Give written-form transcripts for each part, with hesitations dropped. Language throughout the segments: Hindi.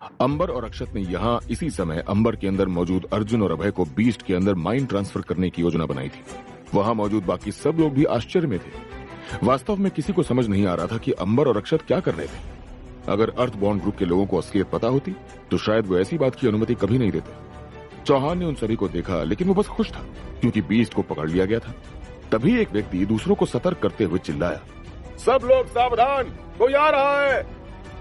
अंबर और अक्षत ने यहाँ इसी समय अंबर के अंदर मौजूद अर्जुन और अभय को बीस्ट के अंदर माइंड ट्रांसफर करने की योजना बनाई थी। वहां मौजूद बाकी सब लोग भी आश्चर्य में थे। वास्तव में किसी को समझ नहीं आ रहा था कि अंबर और अक्षत क्या कर रहे थे। अगर अर्थबॉर्न ग्रुप के लोगों को असलियत पता होती तो शायद वो ऐसी बात की अनुमति कभी नहीं देते। चौहान ने उन सभी को देखा, लेकिन वो बस खुश था क्योंकि बीस्ट को पकड़ लिया गया था। तभी एक व्यक्ति दूसरों को सतर्क करते हुए चिल्लाया, सब लोग सावधान, कोई आ रहा है।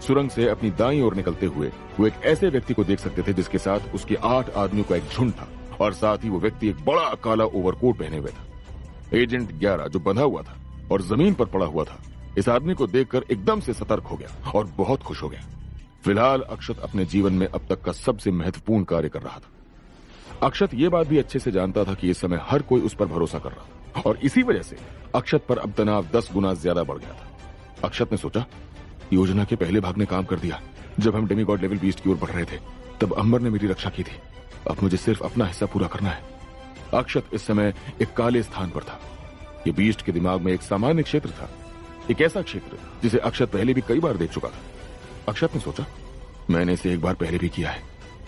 सुरंग से अपनी दाईं ओर निकलते हुए वो एक ऐसे व्यक्ति को देख सकते थे जिसके साथ उसके 8 आदमियों का एक झुंड था और साथ ही वो व्यक्ति एक बड़ा काला ओवरकोट पहने हुए था। एजेंट 11 जो बंधा हुआ था और जमीन पर पड़ा हुआ था, इस आदमी को देखकर एकदम से सतर्क हो गया और बहुत खुश हो गया। फिलहाल अक्षत अपने जीवन में अब तक का सबसे महत्वपूर्ण कार्य कर रहा था। अक्षत ये बात भी अच्छे से जानता था कि इस समय हर कोई उस पर भरोसा कर रहा था और इसी वजह से अक्षत पर अब तनाव 10 गुना ज्यादा बढ़ गया था। अक्षत ने सोचा, योजना के पहले भाग ने काम कर दिया। जब हम डेमीगॉड लेवल बीस्ट की ओर बढ़ रहे थे तब अंबर ने मेरी रक्षा की थी। अब मुझे सिर्फ अपना हिस्सा पूरा करना है। अक्षत इस समय एक काले स्थान पर था। ये बीस्ट के दिमाग में एक सामान्य क्षेत्र था, एक ऐसा क्षेत्र जिसे अक्षत पहले भी कई बार देख चुका था। अक्षत ने सोचा, मैंने इसे एक बार पहले भी किया है,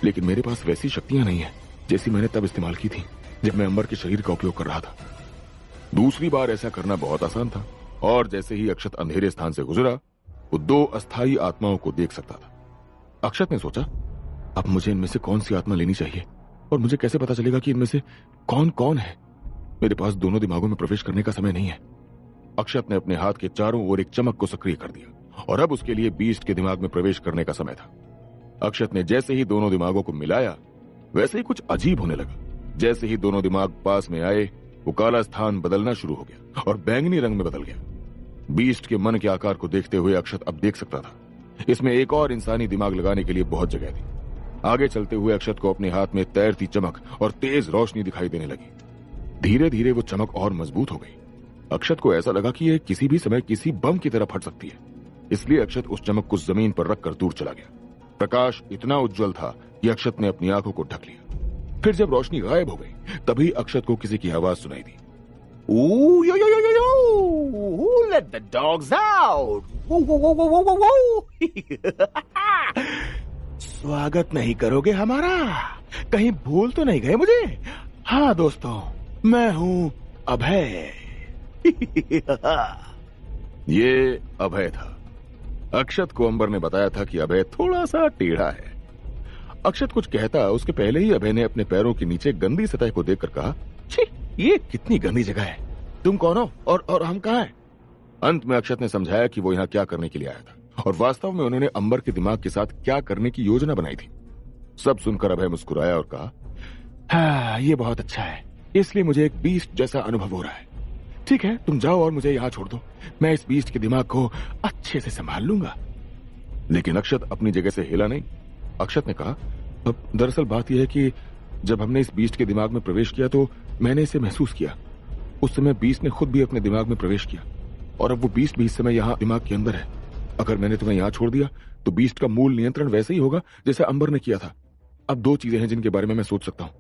लेकिन मेरे पास वैसी शक्तियां नहीं है जैसी मैंने तब इस्तेमाल की थी जब मैं अंबर के शरीर का उपयोग कर रहा था। दूसरी बार ऐसा करना बहुत आसान था और जैसे ही अक्षत अंधेरे स्थान से गुजरा वो 2 अस्थायी आत्माओं को देख सकता था। अक्षत ने सोचा, अब मुझे इनमें से कौन सी आत्मा लेनी चाहिए और मुझे कैसे पता चलेगा कि इनमें से कौन कौन है। मेरे पास दोनों दिमागों में प्रवेश करने का समय नहीं है। अक्षत ने अपने हाथ के चारों ओर एक चमक को सक्रिय कर दिया और अब उसके लिए बीस्ट के दिमाग में प्रवेश करने का समय था। अक्षत ने जैसे ही दोनों दिमागों को मिलाया वैसे ही कुछ अजीब होने लगा। जैसे ही दोनों दिमाग पास में आए वो काला स्थान बदलना शुरू हो गया और बैंगनी रंग में बदल गया। बीस्ट के मन के आकार को देखते हुए अक्षत अब देख सकता था इसमें एक और इंसानी दिमाग लगाने के लिए बहुत जगह थी। आगे चलते हुए अक्षत को अपने हाथ में तैरती चमक और तेज रोशनी दिखाई देने लगी। धीरे धीरे वो चमक और मजबूत हो गई। अक्षत को ऐसा लगा कि यह किसी भी समय किसी बम की तरह फट सकती है। इसलिए अक्षत उस चमक को जमीन पर रखकर दूर चला गया। प्रकाश इतना उज्जवल था कि अक्षत ने अपनी आंखों को ढक लिया। फिर जब रोशनी गायब हो गई तभी अक्षत को किसी की आवाज सुनाई दी। Ooh, yo, yo, yo, yo, yo! Ooh, let the dogs out! Woo, woo, woo, woo, woo, woo! स्वागत नहीं करोगे हमारा? कहीं भूल तो नहीं गए मुझे? हाँ दोस्तों, मैं हूँ अभय। ये अभय था। अक्षत को अंबर ने बताया था कि अभय थोड़ा सा टेढ़ा है। अक्षत कुछ कहता उसके पहले ही अभय ने अपने पैरों के नीचे गंदी सतह को देखकर कहा, छी, ये कितनी गंदी जगह है। तुम कौन हो और हम कहाँ हैं? अंत में अक्षत ने समझाया कि वो यहाँ क्या करने के लिए आया था और वास्तव में उन्होंने अंबर के दिमाग के साथ क्या करने की योजना बनाई थी। सब सुनकर अभय मुस्कुराया और कहा, हाँ, ये बहुत अच्छा है। इसलिए मुझे एक बीस्ट जैसा अनुभव हो रहा है। ठीक है, तुम जाओ और मुझे यहाँ छोड़ दो। मैं इस बीस्ट के दिमाग को अच्छे से संभाल लूंगा। लेकिन अक्षत अपनी जगह से हिला नहीं। अक्षत ने कहा, अब दरअसल बात यह है कि जब हमने इस बीस्ट के दिमाग में प्रवेश किया तो मैंने इसे महसूस किया। उस समय बीस्ट ने खुद भी अपने दिमाग में प्रवेश किया और अब वो बीस्ट भी इस समय यहाँ दिमाग के अंदर है। अगर मैंने तुम्हें यहाँ छोड़ दिया तो बीस्ट का मूल नियंत्रण वैसे ही होगा जैसे अंबर ने किया था। अब 2 चीजें हैं जिनके बारे में मैं सोच सकता हूँ।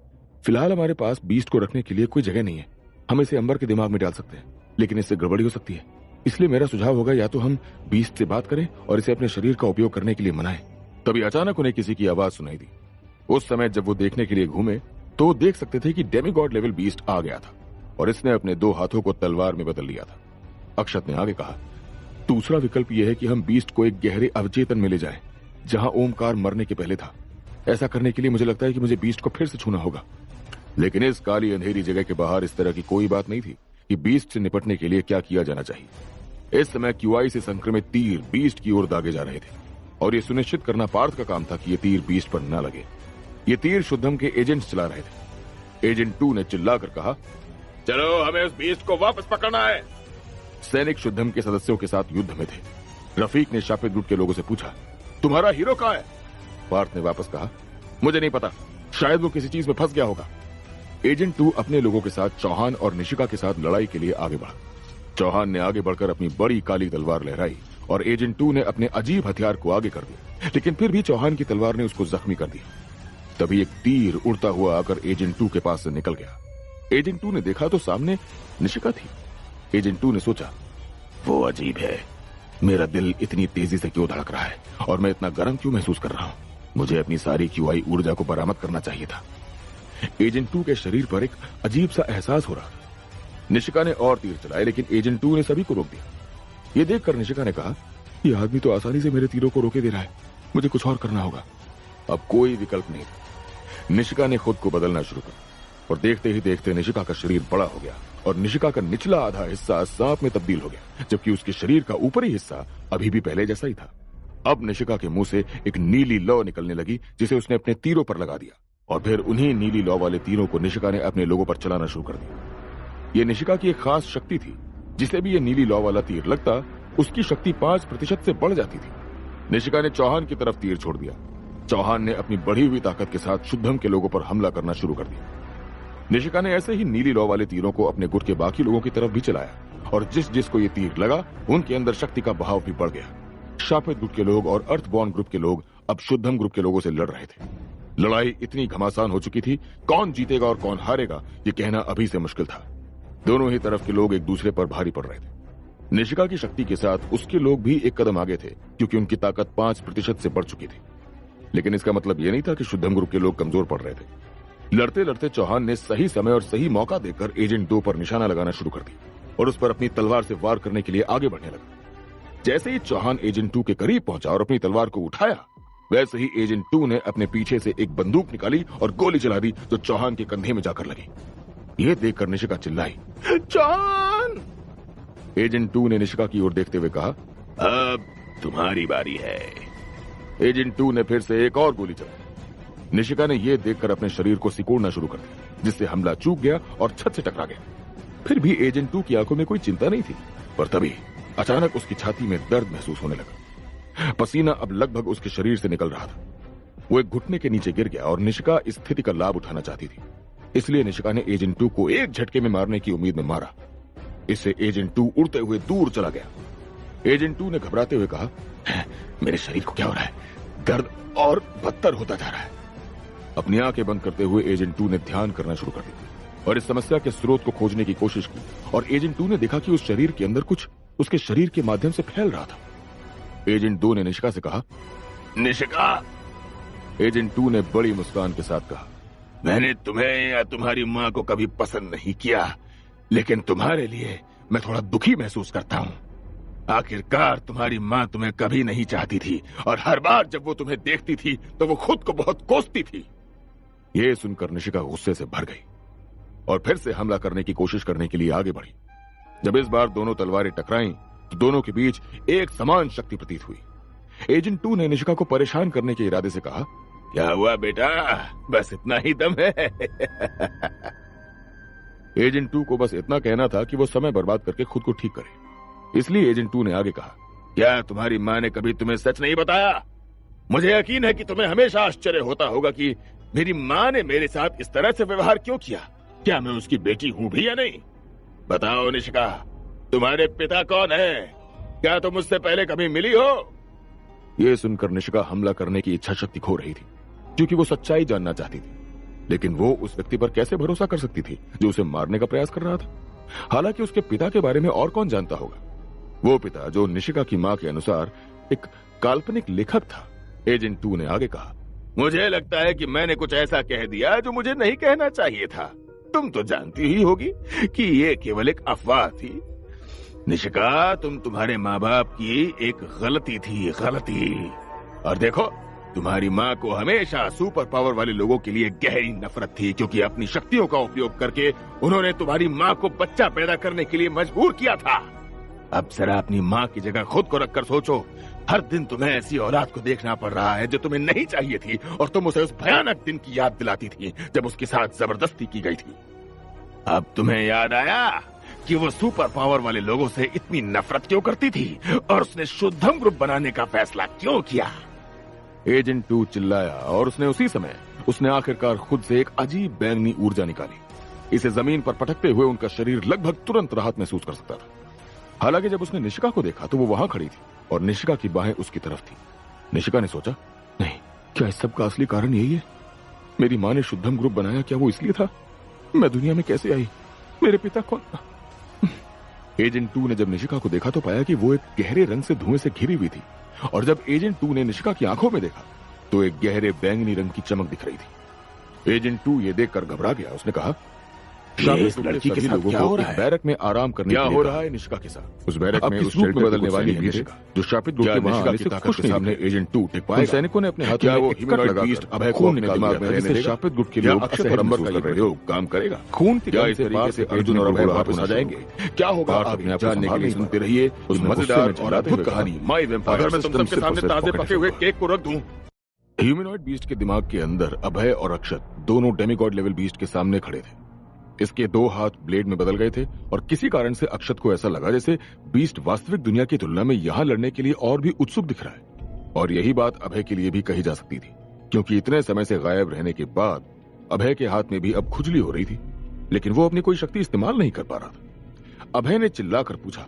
फिलहाल हमारे पास बीस्ट को रखने के लिए कोई जगह नहीं है। हम इसे अंबर के दिमाग में डाल सकते हैं, लेकिन इससे गड़बड़ी हो सकती है। इसलिए मेरा सुझाव होगा या तो हम बीस्ट से बात करें और इसे अपने शरीर का उपयोग करने के लिए मनाएं। तभी अचानक उन्हें किसी की आवाज सुनाई दी। उस समय जब वो देखने के लिए घूमे तो वो देख सकते थे कि डेमीगॉड लेवल बीस्ट आ गया था और इसने अपने 2 हाथों को तलवार में बदल लिया था। अक्षत ने आगे कहा, दूसरा विकल्प यह है कि हम बीस्ट को एक गहरे अवचेतन में ले जाएं, जहां ओमकार मरने के पहले था। ऐसा करने के लिए मुझे लगता है कि मुझे बीस्ट को फिर से छूना होगा। लेकिन इस काली अंधेरी जगह के बाहर इस तरह की कोई बात नहीं थी कि बीस्ट से निपटने के लिए क्या किया जाना चाहिए। इस समय क्यूआई से संक्रमित तीर बीस्ट की ओर दागे जा रहे थे और ये सुनिश्चित करना पार्थ का काम था कि ये तीर बीस्ट पर न लगे। ये तीर शुद्धम के एजेंट्स चला रहे थे। एजेंट 2 ने चिल्लाकर कहा, चलो हमें उस बीस्ट को वापस पकड़ना है। सैनिक शुद्धम के सदस्यों के साथ युद्ध में थे। रफीक ने शापित गुट के लोगों से पूछा, तुम्हारा हीरो कहाँ है? पार्थ ने वापस कहा, मुझे नहीं पता, शायद वो किसी चीज में फंस गया होगा। एजेंट 2 अपने लोगों के साथ चौहान और निशिका के साथ लड़ाई के लिए आगे बढ़ा। चौहान ने आगे बढ़कर अपनी बड़ी काली तलवार लहराई और एजेंट 2 ने अपने अजीब हथियार को आगे कर दिया, लेकिन फिर भी चौहान की तलवार ने उसको जख्मी कर दिया। तभी एक तीर उड़ता हुआ आकर एजेंट 2 के पास से निकल गया। एजेंट 2 ने देखा तो सामने निशिका थी। एजेंट 2 ने सोचा, वो अजीब है, मेरा दिल इतनी तेजी से क्यों धड़क रहा है और मैं इतना गर्म क्यों महसूस कर रहा हूं। मुझे अपनी सारी क्यूआई ऊर्जा को बरामद करना चाहिए था। एजेंट 2 के शरीर पर एक अजीब सा एहसास हो रहा था। निशिका ने और तीर चलाए, लेकिन एजेंट 2 ने सभी को रोक दिया। ये देखकर निशिका ने कहा, यह आदमी तो आसानी से मेरे तीरों को रोके दे रहा है, मुझे कुछ और करना होगा। अब कोई विकल्प नहीं था। निशिका ने खुद को बदलना शुरू कर, और देखते ही देखते निशिका का शरीर बड़ा हो गया और निशिका का निचला आधा हिस्सा सांप में तब्दील हो गया, जबकि उसके शरीर का ऊपरी हिस्सा अभी भी पहले जैसा ही था। अब निशिका के मुंह से एक नीली लौ निकलने लगी, जिसे उसने अपने तीरों पर लगा दिया, और फिर उन्हीं नीली लौ वाले तीरों को निशिका ने अपने लोगों पर चलाना शुरू कर दिया। यह निशिका की एक खास शक्ति थी। जिसे भी यह नीली लौ वाला तीर लगता, उसकी शक्ति 5% से बढ़ जाती थी। निशिका ने चौहान की तरफ तीर छोड़ दिया। चौहान ने अपनी बढ़ी हुई ताकत के साथ शुद्धम के लोगों पर हमला करना शुरू कर दिया। निशिका ने ऐसे ही नीली लौ वाले तीरों को अपने गुट के बाकी लोगों की तरफ भी चलाया, और जिस जिसको ये तीर लगा, उनके अंदर शक्ति का बहाव भी बढ़ गया। शापित गुट के लोग और अर्थबॉर्न ग्रुप के लोग अब शुद्धम ग्रुप के लोगों से लड़ रहे थे। लड़ाई इतनी घमासान हो चुकी थी, कौन जीतेगा और कौन हारेगा ये कहना अभी से मुश्किल था। दोनों ही तरफ के लोग एक दूसरे पर भारी पड़ रहे थे। निशिका की शक्ति के साथ उसके लोग भी एक कदम आगे थे, क्योंकि उनकी ताकत 5% से बढ़ चुकी थी। लेकिन इसका मतलब यह नहीं था कि शुद्धम ग्रुप के लोग कमजोर पड़ रहे थे। लड़ते लड़ते चौहान ने सही समय और सही मौका देकर एजेंट 2 पर निशाना लगाना शुरू कर दिया और उस पर अपनी तलवार से वार करने के लिए आगे बढ़ने लगा। जैसे ही चौहान एजेंट 2 के करीब पहुंचा और अपनी तलवार को उठाया, वैसे ही एजेंट 2 ने अपने पीछे से एक बंदूक निकाली और गोली चला दी, जो चौहान के कंधे में जाकर लगी। यह देखकर निशिका चिल्लाई, चौहान! एजेंट 2 ने निशिका की ओर देखते हुए कहा, अब तुम्हारी बारी है। एजेंट 2 ने फिर से एक और गोली चलाई। निशिका ने यह देखकर अपने शरीर को सिकोड़ना शुरू कर दिया, जिससे हमला चूक गया और छत से टकरा गया। फिर भी एजेंट 2 की आंखों में कोई चिंता नहीं थी, पर तभी अचानक उसकी छाती में दर्द महसूस होने लगा। पसीना अब लगभग उसके शरीर से निकल रहा था। वो एक घुटने के नीचे गिर गया और निशिका इस स्थिति का लाभ उठाना चाहती थी। इसलिए निशिका ने एजेंट 2 को एक झटके में मारने की उम्मीद में मारा। इससे एजेंट 2 उड़ते हुए दूर चला गया। एजेंट 2 ने घबराते हुए कहा, मेरे शरीर को क्या हो रहा है? दर्द और बदतर होता जा रहा है। अपनी आंखें बंद करते हुए एजेंट 2 ने ध्यान करना शुरू कर दिया और इस समस्या के स्रोत को खोजने की कोशिश की। और एजेंट 2 ने देखा कि उस शरीर के अंदर कुछ उसके शरीर के माध्यम से फैल रहा था। एजेंट 2 ने निशिका से कहा, निशिका! एजेंट 2 ने बड़ी मुस्कान के साथ कहा, मैंने तुम्हें या तुम्हारी मां को कभी पसंद नहीं किया, लेकिन तुम्हारे लिए मैं थोड़ा दुखी महसूस करता हूं। आखिरकार तुम्हारी मां तुम्हें कभी नहीं चाहती थी, और हर बार जब वो तुम्हें देखती थी तो वो खुद को बहुत कोसती थी। यह सुनकर निशिका गुस्से से भर गई और फिर से हमला करने की कोशिश करने के लिए आगे बढ़ी। जब इस बार दोनों तलवारें टकराईं, तो दोनों के बीच एक समान शक्ति प्रतीत हुई। एजेंट 2 ने निशिका को परेशान करने के इरादे से कहा, क्या हुआ बेटा, बस इतना ही दम है? एजेंट 2 को बस इतना कहना था कि वो समय बर्बाद करके खुद को ठीक करे। इसलिए एजेंट 2 ने आगे कहा, क्या तुम्हारी मां ने कभी तुम्हें सच नहीं बताया? मुझे यकीन है कि तुम्हें हमेशा आश्चर्य होता होगा कि मेरी मां ने मेरे साथ इस तरह से व्यवहार क्यों किया। क्या मैं उसकी बेटी हूं भी या नहीं? बताओ निशिका, तुम्हारे पिता कौन है? क्या तुम मुझसे पहले कभी मिली हो? यह सुनकर निशिका हमला करने की इच्छा शक्ति खो रही थी, क्योंकि वो सच्चाई जानना चाहती थी। लेकिन वो उस व्यक्ति पर कैसे भरोसा कर सकती थी जो उसे मारने का प्रयास कर रहा था? हालांकि उसके पिता के बारे में और कौन जानता होगा? वो पिता जो निशिका की मां के अनुसार एक काल्पनिक लेखक था। एजेंट 2 ने आगे कहा, मुझे लगता है कि मैंने कुछ ऐसा कह दिया जो मुझे नहीं कहना चाहिए था। तुम तो जानती ही होगी कि ये केवल एक अफवाह थी। निशिका, तुम्हारे माँ बाप की एक गलती थी, गलती। और देखो, तुम्हारी माँ को हमेशा सुपर पावर वाले लोगों के लिए गहरी नफरत थी, क्योंकि अपनी शक्तियों का उपयोग करके उन्होंने तुम्हारी माँ को बच्चा पैदा करने के लिए मजबूर किया था। अब जरा अपनी माँ की जगह खुद को रखकर सोचो। हर दिन तुम्हें ऐसी औलाद को देखना पड़ रहा है जो तुम्हें नहीं चाहिए थी, और तुम उसे उस भयानक दिन की याद दिलाती थी जब उसके साथ जबरदस्ती की गई थी। अब तुम्हें याद आया कि वो सुपर पावर वाले लोगों से इतनी नफरत क्यों करती थी, और उसने शुद्धम ग्रुप बनाने का फैसला क्यों किया? एजेंट 2 चिल्लाया, और उसी समय उसने आखिरकार खुद से एक अजीब बैंगनी ऊर्जा निकाली। इसे जमीन पर पटकते हुए उनका शरीर लगभग तुरंत राहत महसूस कर सकता था। हालांकि जब उसने निशिका को देखा तो वो वहां खड़ी थी और निशिका की बाहें उसकी तरफ थी। निशिका ने सोचा, नहीं, क्या इस सब का असली कारण यही है? मेरी मां ने शुद्धम ग्रुप बनाया, क्या वो इसलिए था? मैं दुनिया में कैसे आई? मेरे पिता कौन? एजेंट 2 ने जब निशिका को देखा तो पाया कि वो एक गहरे रंग से धुएं से घिरी हुई थी, और जब एजेंट 2 ने निशिका की आंखों में देखा तो एक गहरे बैंगनी रंग की चमक दिख रही थी। एजेंट 2 ये देखकर घबरा गया। उसने कहा, इस लड़की के साथ क्या हो रहा है? बैरक में आराम करने क्या के लिए हो कहा। रहा है निशिका के साथ? उस बैरक में अब उस किस रूप में शेल्टर बदलने वाली सैनिक है भी थे, निशिका? जो शापित गुट क्या के वहां निशिका आने की से ताकत खुश के नहीं सामने थे। एजेंट 2 टिक उन पाएगा? सैनिकों ने अपने हाथों क्या में वो एक कट ह्यूमनॉइड लगाकर बीस्ट अभय को खून अपने निकाल दिमाग दिया में था, रहने जिससे देगा? शापित गुट के क्या लोग अक्षत असहज और अंबर महसूस का ये कर रहे थे। प्रयोग काम करेगा? खून की क्या गंध इस से तरीके पार से अर्जुन अर्जुन और और अभय अभय वापस वापस आ आ जाएंगे। जाएंगे? क्या होगा पार्थ आगे अपने आप को जानने के संभाल लिए नहीं सुनते पा रहिए रहा। उस उसने गुस्से मजेदार में और चिल्लाते अद्भुत हुए कहा, कहानी माई वेम्पायर अगर मैं सिस्टम तुमसे के सामने सिर्फ ताजे पॉकेट पके हुए होगा। केक को रख दूं। ह्यूमनॉइड बीस्ट के दिमाग के अंदर अभय और अक्षत दोनों डेमिगॉड लेवल बीस्ट के सामने खड़े थे। इसके 2 हाथ ब्लेड में बदल गए थे और किसी कारण से अक्षत को ऐसा लगा जैसे बीस्ट वास्तविक दुनिया की तुलना में यहां लड़ने के लिए और भी उत्सुक दिख रहा है। और यही बात अभय के लिए भी कही जा सकती थी, क्योंकि इतने समय से गायब रहने के बाद अभय के हाथ में भी अब खुजली हो रही थी, लेकिन वो अपनी कोई शक्ति इस्तेमाल नहीं कर पा रहा था। अभय ने चिल्लाकर पूछा,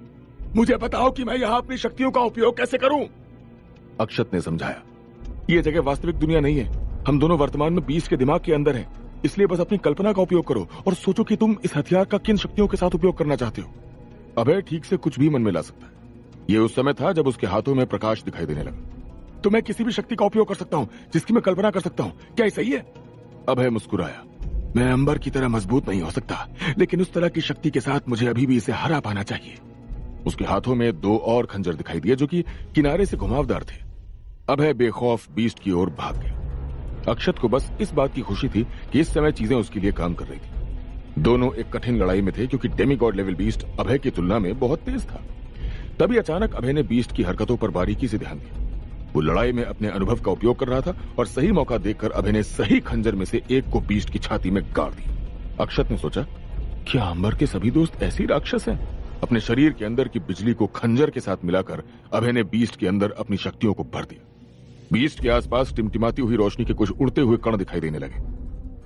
मुझे बताओ कि मैं यहाँ अपनी शक्तियों का उपयोग कैसे करूं? अक्षत ने समझाया, ये जगह वास्तविक दुनिया नहीं है। हम दोनों वर्तमान में बीस्ट के दिमाग के अंदर हैं, इसलिए बस अपनी कल्पना का उपयोग करो और सोचो कि तुम इस हथियार का किन शक्तियों के साथ उपयोग करना चाहते हो। अभय ठीक से कुछ भी मन में ला सकता है। ये उस समय था जब उसके हाथों में प्रकाश दिखाई देने लगा। तो मैं किसी भी शक्ति का उपयोग कर सकता हूँ जिसकी मैं कल्पना कर सकता हूँ, क्या ये सही है? अभय मुस्कुराया, मैं अंबर की तरह मजबूत नहीं हो सकता, लेकिन उस तरह की शक्ति के साथ मुझे अभी भी इसे हरा पाना चाहिए। उसके हाथों में 2 और खंजर दिखाई दिए जो कि किनारे से घुमावदार थे। अभय बेखौफ बीस्ट की ओर भाग गया। अक्षत को बस इस बात की खुशी थी कि इस समय चीजें उसके लिए काम कर रही थी। दोनों एक कठिन लड़ाई में थे, क्योंकि डेमिगॉड लेवल बीस्ट अभय की तुलना में बहुत तेज था। तभी अचानक अभय ने बीस्ट की हरकतों पर बारीकी से ध्यान दिया। वो लड़ाई में अपने अनुभव का उपयोग कर रहा था और सही मौका देखकर अभय ने सही खंजर में से एक को बीस्ट की छाती में गाड़ दिया। अक्षत ने सोचा, क्या अंबर के सभी दोस्त ऐसे ही राक्षस हैं? अपने शरीर के अंदर की बिजली को खंजर के साथ मिलाकर अभय ने बीस्ट के अंदर अपनी शक्तियों को भर दिया। बीस्ट के आसपास टिमटिमाती हुई रोशनी के कुछ उड़ते हुए कण दिखाई देने लगे।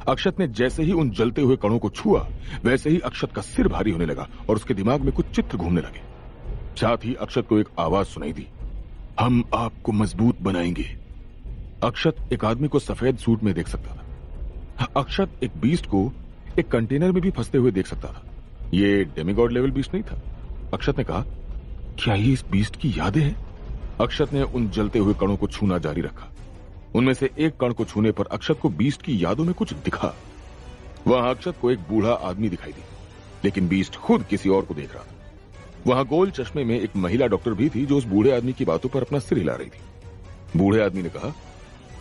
अक्षत ने जैसे ही उन जलते हुए कणों को छुआ, वैसे ही अक्षत का सिर भारी होने लगा और उसके दिमाग में कुछ चित्र घूमने लगे। साथ ही अक्षत को एक आवाज सुनाई दी, हम आपको मजबूत बनाएंगे। अक्षत एक आदमी को सफेद सूट में देख सकता था। अक्षत एक बीस्ट को एक कंटेनर में भी फंसते हुए देख सकता था। ये डेमिगॉड लेवल बीस्ट नहीं था। अक्षत ने कहा, क्या ये इस बीस्ट की यादें हैं? अक्षत ने उन जलते हुए कणों को छूना जारी रखा। उनमें से एक कण को छूने पर अक्षत को बीस्ट की यादों में कुछ दिखा। वहां अक्षत को एक बूढ़ा आदमी दिखाई दिया, लेकिन बीस्ट खुद किसी और को देख रहा था। वहां गोल चश्मे में एक महिला डॉक्टर भी थी जो उस बूढ़े आदमी की बातों पर अपना सिर हिला रही थी। बूढ़े आदमी ने कहा,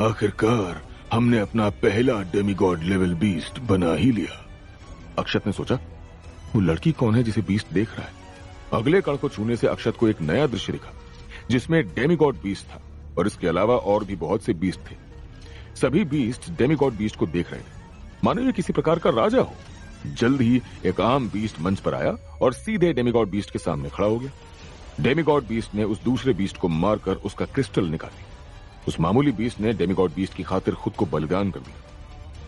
आखिरकार हमने अपना पहला डेमिगॉड लेवल बीस्ट बना ही लिया। अक्षत ने सोचा, वो लड़की कौन है जिसे बीस्ट देख रहा है? अगले कण को छूने से अक्षत को एक नया दृश्य दिखा, जिसमें डेमिगॉड बीस्ट था और इसके अलावा और भी बहुत से बीस्ट थे। सभी बीस्ट डेमिगॉड बीस्ट को देख रहे थे, मानो ये किसी प्रकार का राजा हो। जल्द ही एक आम बीस्ट मंच पर आया और सीधे डेमिगॉड बीस्ट के सामने खड़ा हो गया। डेमिगॉड बीस्ट ने उस दूसरे बीस्ट को मारकर उसका क्रिस्टल निकाल लिया। उस मामूली बीस्ट ने डेमिगॉड बीस्ट की खातिर खुद को बलिदान कर दिया।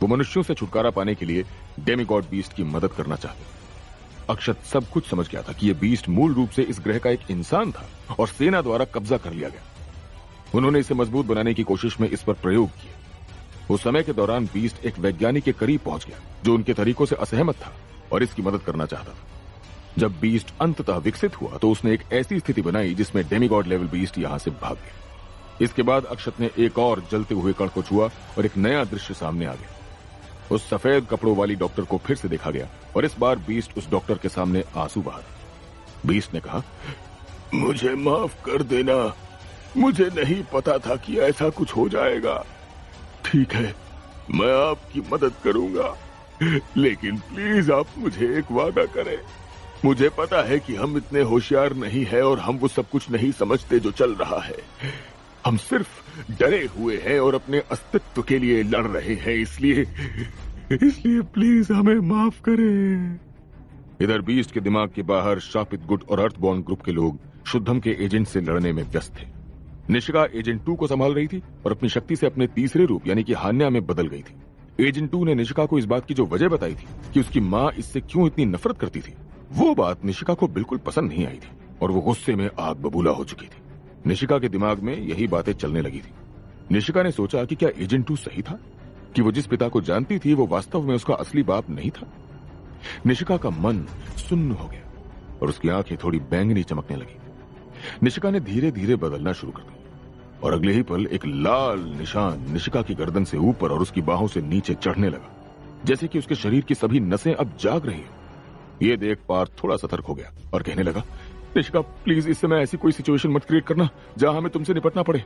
वो मनुष्यों से छुटकारा पाने के लिए डेमिगॉड बीस्ट की मदद करना चाहता। अक्षत सब कुछ समझ गया था कि यह बीस्ट मूल रूप से इस ग्रह का एक इंसान था और सेना द्वारा कब्जा कर लिया गया। उन्होंने इसे मजबूत बनाने की कोशिश में इस पर प्रयोग किया। उस समय के दौरान बीस्ट एक वैज्ञानिक के करीब पहुंच गया जो उनके तरीकों से असहमत था और इसकी मदद करना चाहता था। जब बीस्ट अंततः विकसित हुआ तो उसने एक ऐसी स्थिति बनाई जिसमें डेमिगॉड लेवल बीस्ट यहां से भाग गया। इसके बाद अक्षत ने एक और जलते हुए कण को छुआ और एक नया दृश्य सामने आ गया। उस सफेद कपड़ों वाली डॉक्टर को फिर से देखा गया और इस बार बीस्ट उस डॉक्टर के सामने आंसू बहा दिए। बीस्ट ने कहा, मुझे माफ कर देना, मुझे नहीं पता था कि ऐसा कुछ हो जाएगा। ठीक है, मैं आपकी मदद करूंगा, लेकिन प्लीज आप मुझे एक वादा करें। मुझे पता है कि हम इतने होशियार नहीं हैं और हम वो सब कुछ नहीं समझते जो चल रहा है। हम सिर्फ डरे हुए हैं और अपने अस्तित्व के लिए लड़ रहे हैं, इसलिए प्लीज हमें माफ करें। इधर बीस्ट के दिमाग के बाहर शापित गुट और अर्थबॉर्न ग्रुप के लोग शुद्धम के एजेंट से लड़ने में व्यस्त थे। निशिका एजेंट 2 को संभाल रही थी और अपनी शक्ति से अपने तीसरे रूप यानी कि हान्या में बदल गई थी। एजेंट 2 ने निशिका को इस बात की जो वजह बताई थी कि उसकी माँ इससे क्यों इतनी नफरत करती थी, वो बात निशिका को बिल्कुल पसंद नहीं आई थी और वो गुस्से में आग बबूला हो चुकी थी। निशिका के दिमाग में यही बातें चलने लगी थी। निशिका ने सोचा कि क्या एजेंट 2 सही था, कि वो जिस पिता को जानती थी वो वास्तव में उसका असली बाप नहीं था। निशिका का मन सुन्न हो गया और उसकी आंखें थोड़ी बैंगनी चमकने लगी। निशिका ने धीरे धीरे बदलना शुरू कर दिया। और अगले ही पल एक लाल निशान निशिका की गर्दन से ऊपर और उसकी बाहों से नीचे चढ़ने लगा, जैसे कि उसके शरीर की सभी नसें अब जाग रही हैं। ये देख पार्थ थोड़ा सतर्क हो गया और कहने लगा, निशिका प्लीज इस समय ऐसी कोई सिचुएशन मत क्रिएट करना जहां हमें तुमसे निपटना पड़े।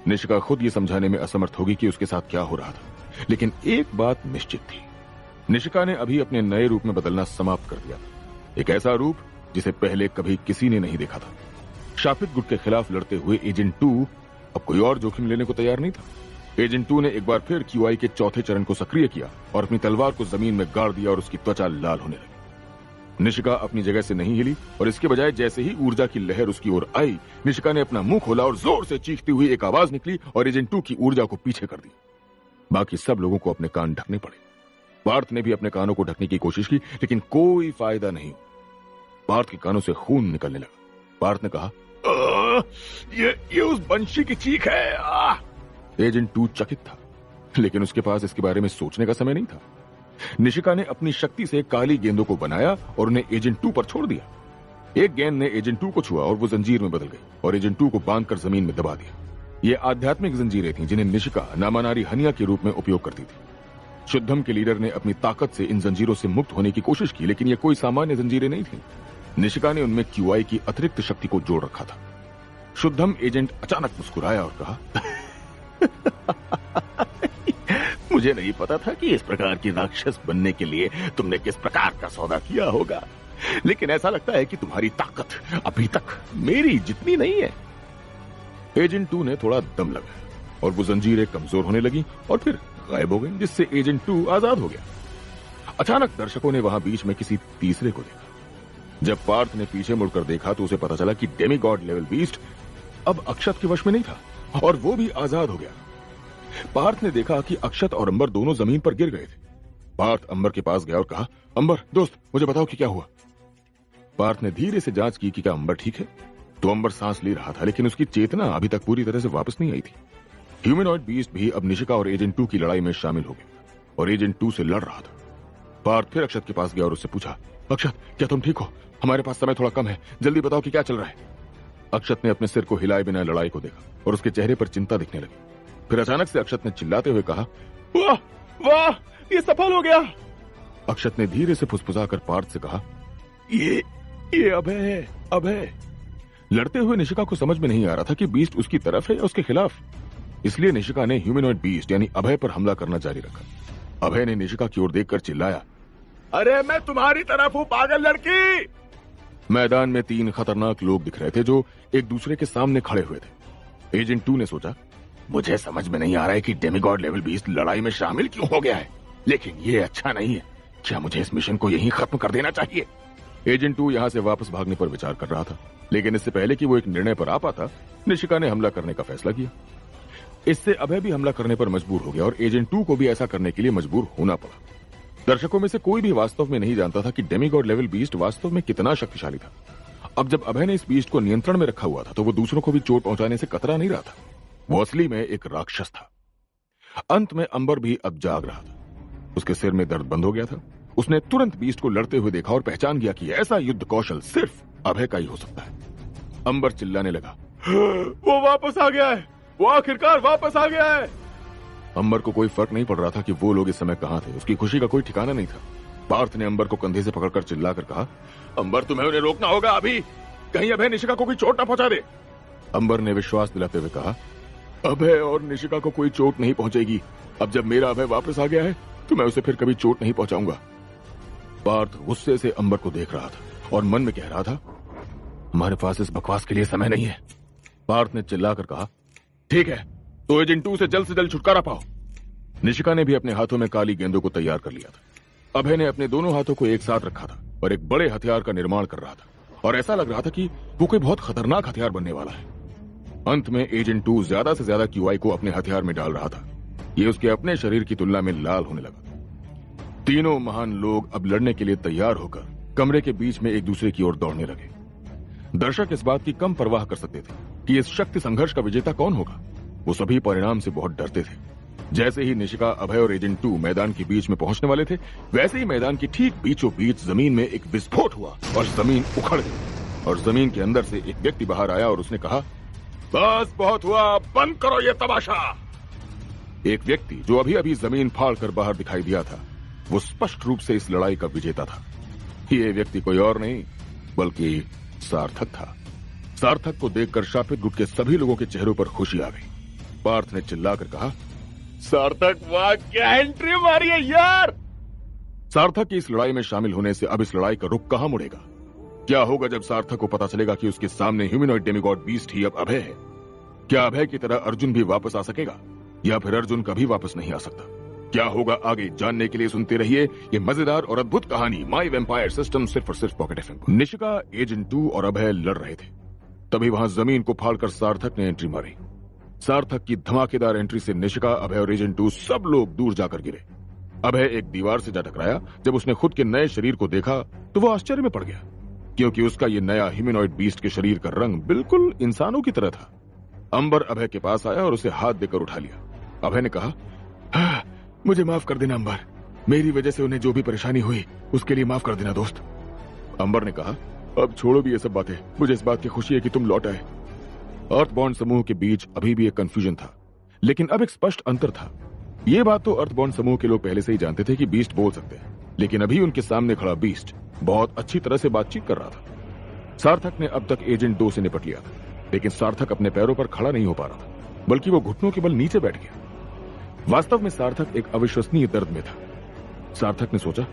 निशिका खुद ये समझाने में असमर्थ होगी कि उसके साथ क्या हो रहा था, लेकिन एक बात निश्चित थी, निशिका ने अभी अपने नए रूप में बदलना समाप्त कर दिया था। एक ऐसा रूप जिसे पहले कभी किसी ने नहीं देखा था। शापित गुट के खिलाफ लड़ते हुए एजेंट 2 अब कोई और जोखिम लेने को तैयार नहीं था। एजेंट 2 ने एक बार फिर क्यूआई के चौथे चरण को सक्रिय किया और अपनी तलवार को जमीन में गाड़ दिया और उसकी त्वचा लाल होने लगी। निशिका अपनी जगह से नहीं हिली और इसके बजाय जैसे ही ऊर्जा की लहर उसकी ओर आई, निशिका ने अपना मुंह खोला और जोर से चीखती हुई एक आवाज निकली और एजेंट 2 की ऊर्जा को पीछे कर दी। बाकी सब लोगों को अपने कान ढकने पड़े। पार्थ ने भी अपने कानों को ढकने की कोशिश की, लेकिन कोई फायदा नहीं। पार्थ के कानों से खून निकलने लगा। पार्थ ने कहा, ये उस बंशी की चीख है। एजेंट 2 चकित था, लेकिन उसके पास इसके बारे में सोचने का समय नहीं था। निशिका ने अपनी शक्ति से काली गेंदों को बनाया और उन्हें एजेंट 2 पर छोड़ दिया। एक गेंद ने एजेंट 2 को छुआ और वो जंजीर में बदल गई और एजेंट 2 को बांधकर जमीन में दबा दिया। ये आध्यात्मिक जंजीरें थीं जिन्हें निशिका नामानारी हनिया के रूप में उपयोग करती थी। शुद्धम के लीडर ने अपनी ताकत से इन जंजीरों से मुक्त होने की कोशिश की, लेकिन ये कोई सामान्य जंजीरें नहीं थी। निशिका ने उनमें क्यूआई की अतिरिक्त शक्ति को जोड़ रखा था। शुद्धम एजेंट अचानक मुस्कुराया और कहा, मुझे नहीं पता था कि इस प्रकार की राक्षस बनने के लिए तुमने किस प्रकार का सौदा किया होगा, लेकिन ऐसा लगता है कि तुम्हारी ताकत अभी तक मेरी जितनी नहीं है। एजेंट 2 ने थोड़ा दम लगाया और वो जंजीरें कमजोर होने लगी और फिर गायब हो गई, जिससे एजेंट 2 आजाद हो गया। अचानक दर्शकों ने वहां बीच में किसी तीसरे को देखा। जब पार्थ ने पीछे मुड़कर देखा तो उसे पता चला कि डेमीगॉड लेवल बीस्ट अब अक्षत के वश में नहीं था और वो भी आजाद हो गया। पार्थ ने देखा कि अक्षत और अंबर दोनों जमीन पर गिर गए थे। पार्थ अंबर के पास गया और कहा, अंबर दोस्त मुझे बताओ कि क्या हुआ। पार्थ ने धीरे से जांच की कि क्या अंबर ठीक है। तो अंबर सांस ले रहा था, लेकिन उसकी चेतना अभी तक पूरी तरह से वापस नहीं आई थी। ह्यूमनॉइड बीस्ट भी अब निशिका और एजेंट 2 की लड़ाई में शामिल हो गया और एजेंट 2 से लड़ रहा था। पार्थ फिर अक्षत के पास गया और उससे पूछा, अक्षत क्या तुम ठीक हो? हमारे पास समय थोड़ा कम है, जल्दी बताओ कि क्या चल रहा है। अक्षत ने अपने सिर को हिलाए बिना लड़ाई को देखा और उसके चेहरे पर चिंता दिखने लगी। फिर अचानक से अक्षत ने चिल्लाते हुए कहा, वाह वाह, ये सफल हो गया। अक्षत ने धीरे से फुसफुसाकर पार्थ से कहा, ये अभय है, अभय। लड़ते हुए निशिका को समझ में नहीं आ रहा था कि बीस्ट उसकी तरफ है या उसके खिलाफ, इसलिए निशिका ने ह्यूमनॉइड बीस्ट यानी अभय पर हमला करना जारी रखा। अभय ने निशिका की ओर देखकर चिल्लाया, अरे मैं तुम्हारी तरफ हूं पागल लड़की। मैदान में 3 खतरनाक लोग दिख रहे थे जो एक दूसरे के सामने खड़े हुए थे। एजेंट 2 ने सोचा, मुझे समझ में नहीं आ रहा है कि डेमीगॉड लेवल बीस्ट लड़ाई में शामिल क्यों हो गया है, लेकिन ये अच्छा नहीं है। क्या मुझे इस मिशन को यहीं खत्म कर देना चाहिए? एजेंट 2 यहां से वापस भागने पर विचार कर रहा था, लेकिन इससे पहले कि वो एक निर्णय पर आ पाता, निशिका ने हमला करने का फैसला किया। इससे अभय भी हमला करने पर मजबूर हो गया और एजेंट 2 को भी ऐसा करने के लिए मजबूर होना पड़ा। दर्शकों में से कोई भी वास्तव में नहीं जानता था कि डेमीगॉड लेवल बीस्ट वास्तव में कितना शक्तिशाली था। अब जब अभय ने इस बीस्ट को नियंत्रण में रखा हुआ था तो वो दूसरों को भी चोट पहुंचाने से कतरा नहीं रहा था। वो असली में एक राक्षस था। अंत में अंबर भी अब जाग रहा था। उसके सिर में दर्द बंद हो गया था। उसने तुरंत बीस्ट को लड़ते हुए देखा और पहचान गया कि ऐसा युद्ध कौशल सिर्फ अभय का ही हो सकता है। अंबर चिल्लाने लगा, वो वापस आ गया है, वो आखिरकार वापस आ गया है। अंबर को कोई फर्क नहीं पड़ रहा था कि वो लोग इस समय कहां थे। उसकी खुशी का कोई ठिकाना नहीं था। पार्थ ने अंबर को कंधे से पकड़कर चिल्लाकर कहा, अंबर तुम्हें उन्हें रोकना होगा अभी, कहीं अभय निशिका को कोई चोट न पहुंचा दे। अंबर ने विश्वास दिलाते हुए कहा, अभय और निशिका को कोई चोट नहीं पहुंचेगी। अब जब मेरा अभय वापस आ गया है तो मैं उसे फिर कभी चोट नहीं पहुंचाऊंगा। पार्थ गुस्से से अंबर को देख रहा था और मन में कह रहा था, हमारे पास इस बकवास के लिए समय नहीं है। पार्थ ने चिल्लाकर कहा, ठीक है तो एजेंट 2 से जल्द छुटकारा पाओ। निशिका ने भी अपने हाथों में काली गेंदों को तैयार कर लिया था। अभय ने अपने दोनों हाथों को एक साथ रखा था और एक बड़े हथियार का निर्माण कर रहा था और ऐसा लग रहा था कि वो कोई बहुत खतरनाक हथियार बनने वाला है। अंत में एजेंट 2 ज्यादा से ज्यादा क्यूआई को अपने हथियार में डाल रहा था। ये उसके अपने शरीर की तुलना में लाल होने लगा। तीनों महान लोग अब लड़ने के लिए तैयार होकर कमरे के बीच में एक दूसरे की ओर दौड़ने लगे। दर्शक इस बात की कम परवाह कर सकते थे कि इस शक्ति संघर्ष का विजेता कौन होगा। वो सभी परिणाम से बहुत डरते थे। जैसे ही निशिका, अभय और एजेंट 2 मैदान के बीच में पहुंचने वाले थे, वैसे ही मैदान की ठीक बीचों बीच जमीन में एक विस्फोट हुआ और जमीन उखड़ गई और जमीन के अंदर से एक व्यक्ति बाहर आया और उसने कहा, बस बहुत हुआ, बंद करो ये तमाशा। एक व्यक्ति जो अभी अभी जमीन फाड़कर बाहर दिखाई दिया था, वो स्पष्ट रूप से इस लड़ाई का विजेता था। ये व्यक्ति कोई और नहीं बल्कि सार्थक था। सार्थक को देखकर शापित गुट के सभी लोगों के चेहरों पर खुशी आ गई। पार्थ ने चिल्लाकर कहा, सार्थक वाह, क्या एंट्री मारी है यार। सार्थक की इस लड़ाई में शामिल होने से अब इस लड़ाई का रुख कहां मुड़ेगा? क्या होगा जब सार्थक को पता चलेगा कि उसके सामने ह्यूमनॉइड डेमिगॉड बीस्ट ही अब अभय है? क्या अभय की तरह अर्जुन भी वापस आ सकेगा या फिर अर्जुन कभी वापस नहीं आ सकता? क्या होगा आगे जानने के लिए सुनते रहिए ये मजेदार और अद्भुत कहानी माई वेम्पायर सिस्टम, सिर्फ और सिर्फ पॉकेट एफएम पर। निशिका, एजेंट 2 और अभय लड़ रहे थे। तभी वहां जमीन को फाड़कर सार्थक ने एंट्री मारी। सार्थक की धमाकेदार एंट्री से निशिका, अभय और एजेंट 2 सब लोग दूर जाकर गिरे। अभय एक दीवार से जा टकराया। जब उसने खुद के नए शरीर को देखा तो वो आश्चर्य में पड़ गया, क्योंकि उसका ये नया ह्यूमनॉइड बीस्ट के शरीर का रंग बिल्कुल इंसानों की तरह था। अंबर अभय के पास आया और उसे हाथ देकर उठा लिया। अभय ने कहा, मुझे माफ कर देना अंबर, मेरी वजह से उन्हें जो भी परेशानी हुई उसके लिए माफ कर देना दोस्त। अंबर ने कहा, अब छोड़ो भी ये सब बातें, मुझे इस बात की खुशी है कि तुम लौट आए। अर्थबॉन्ड समूह के बीच अभी भी एक कंफ्यूजन था, लेकिन अब एक स्पष्ट अंतर था। ये बात तो अर्थबॉन्ड समूह के लोग पहले से ही जानते थे कि बीस्ट बोल सकते हैं, लेकिन अभी उनके सामने खड़ा बीस्ट बहुत अच्छी तरह से बातचीत कर रहा था। सार्थक ने अब तक एजेंट 2 से निपट लिया था, लेकिन सार्थक अपने पैरों पर खड़ा नहीं हो पा रहा था, बल्कि वो घुटनों के बल नीचे बैठ गया। वास्तव में सार्थक एक अविश्वसनीय दर्द में था। सार्थक ने सोचा,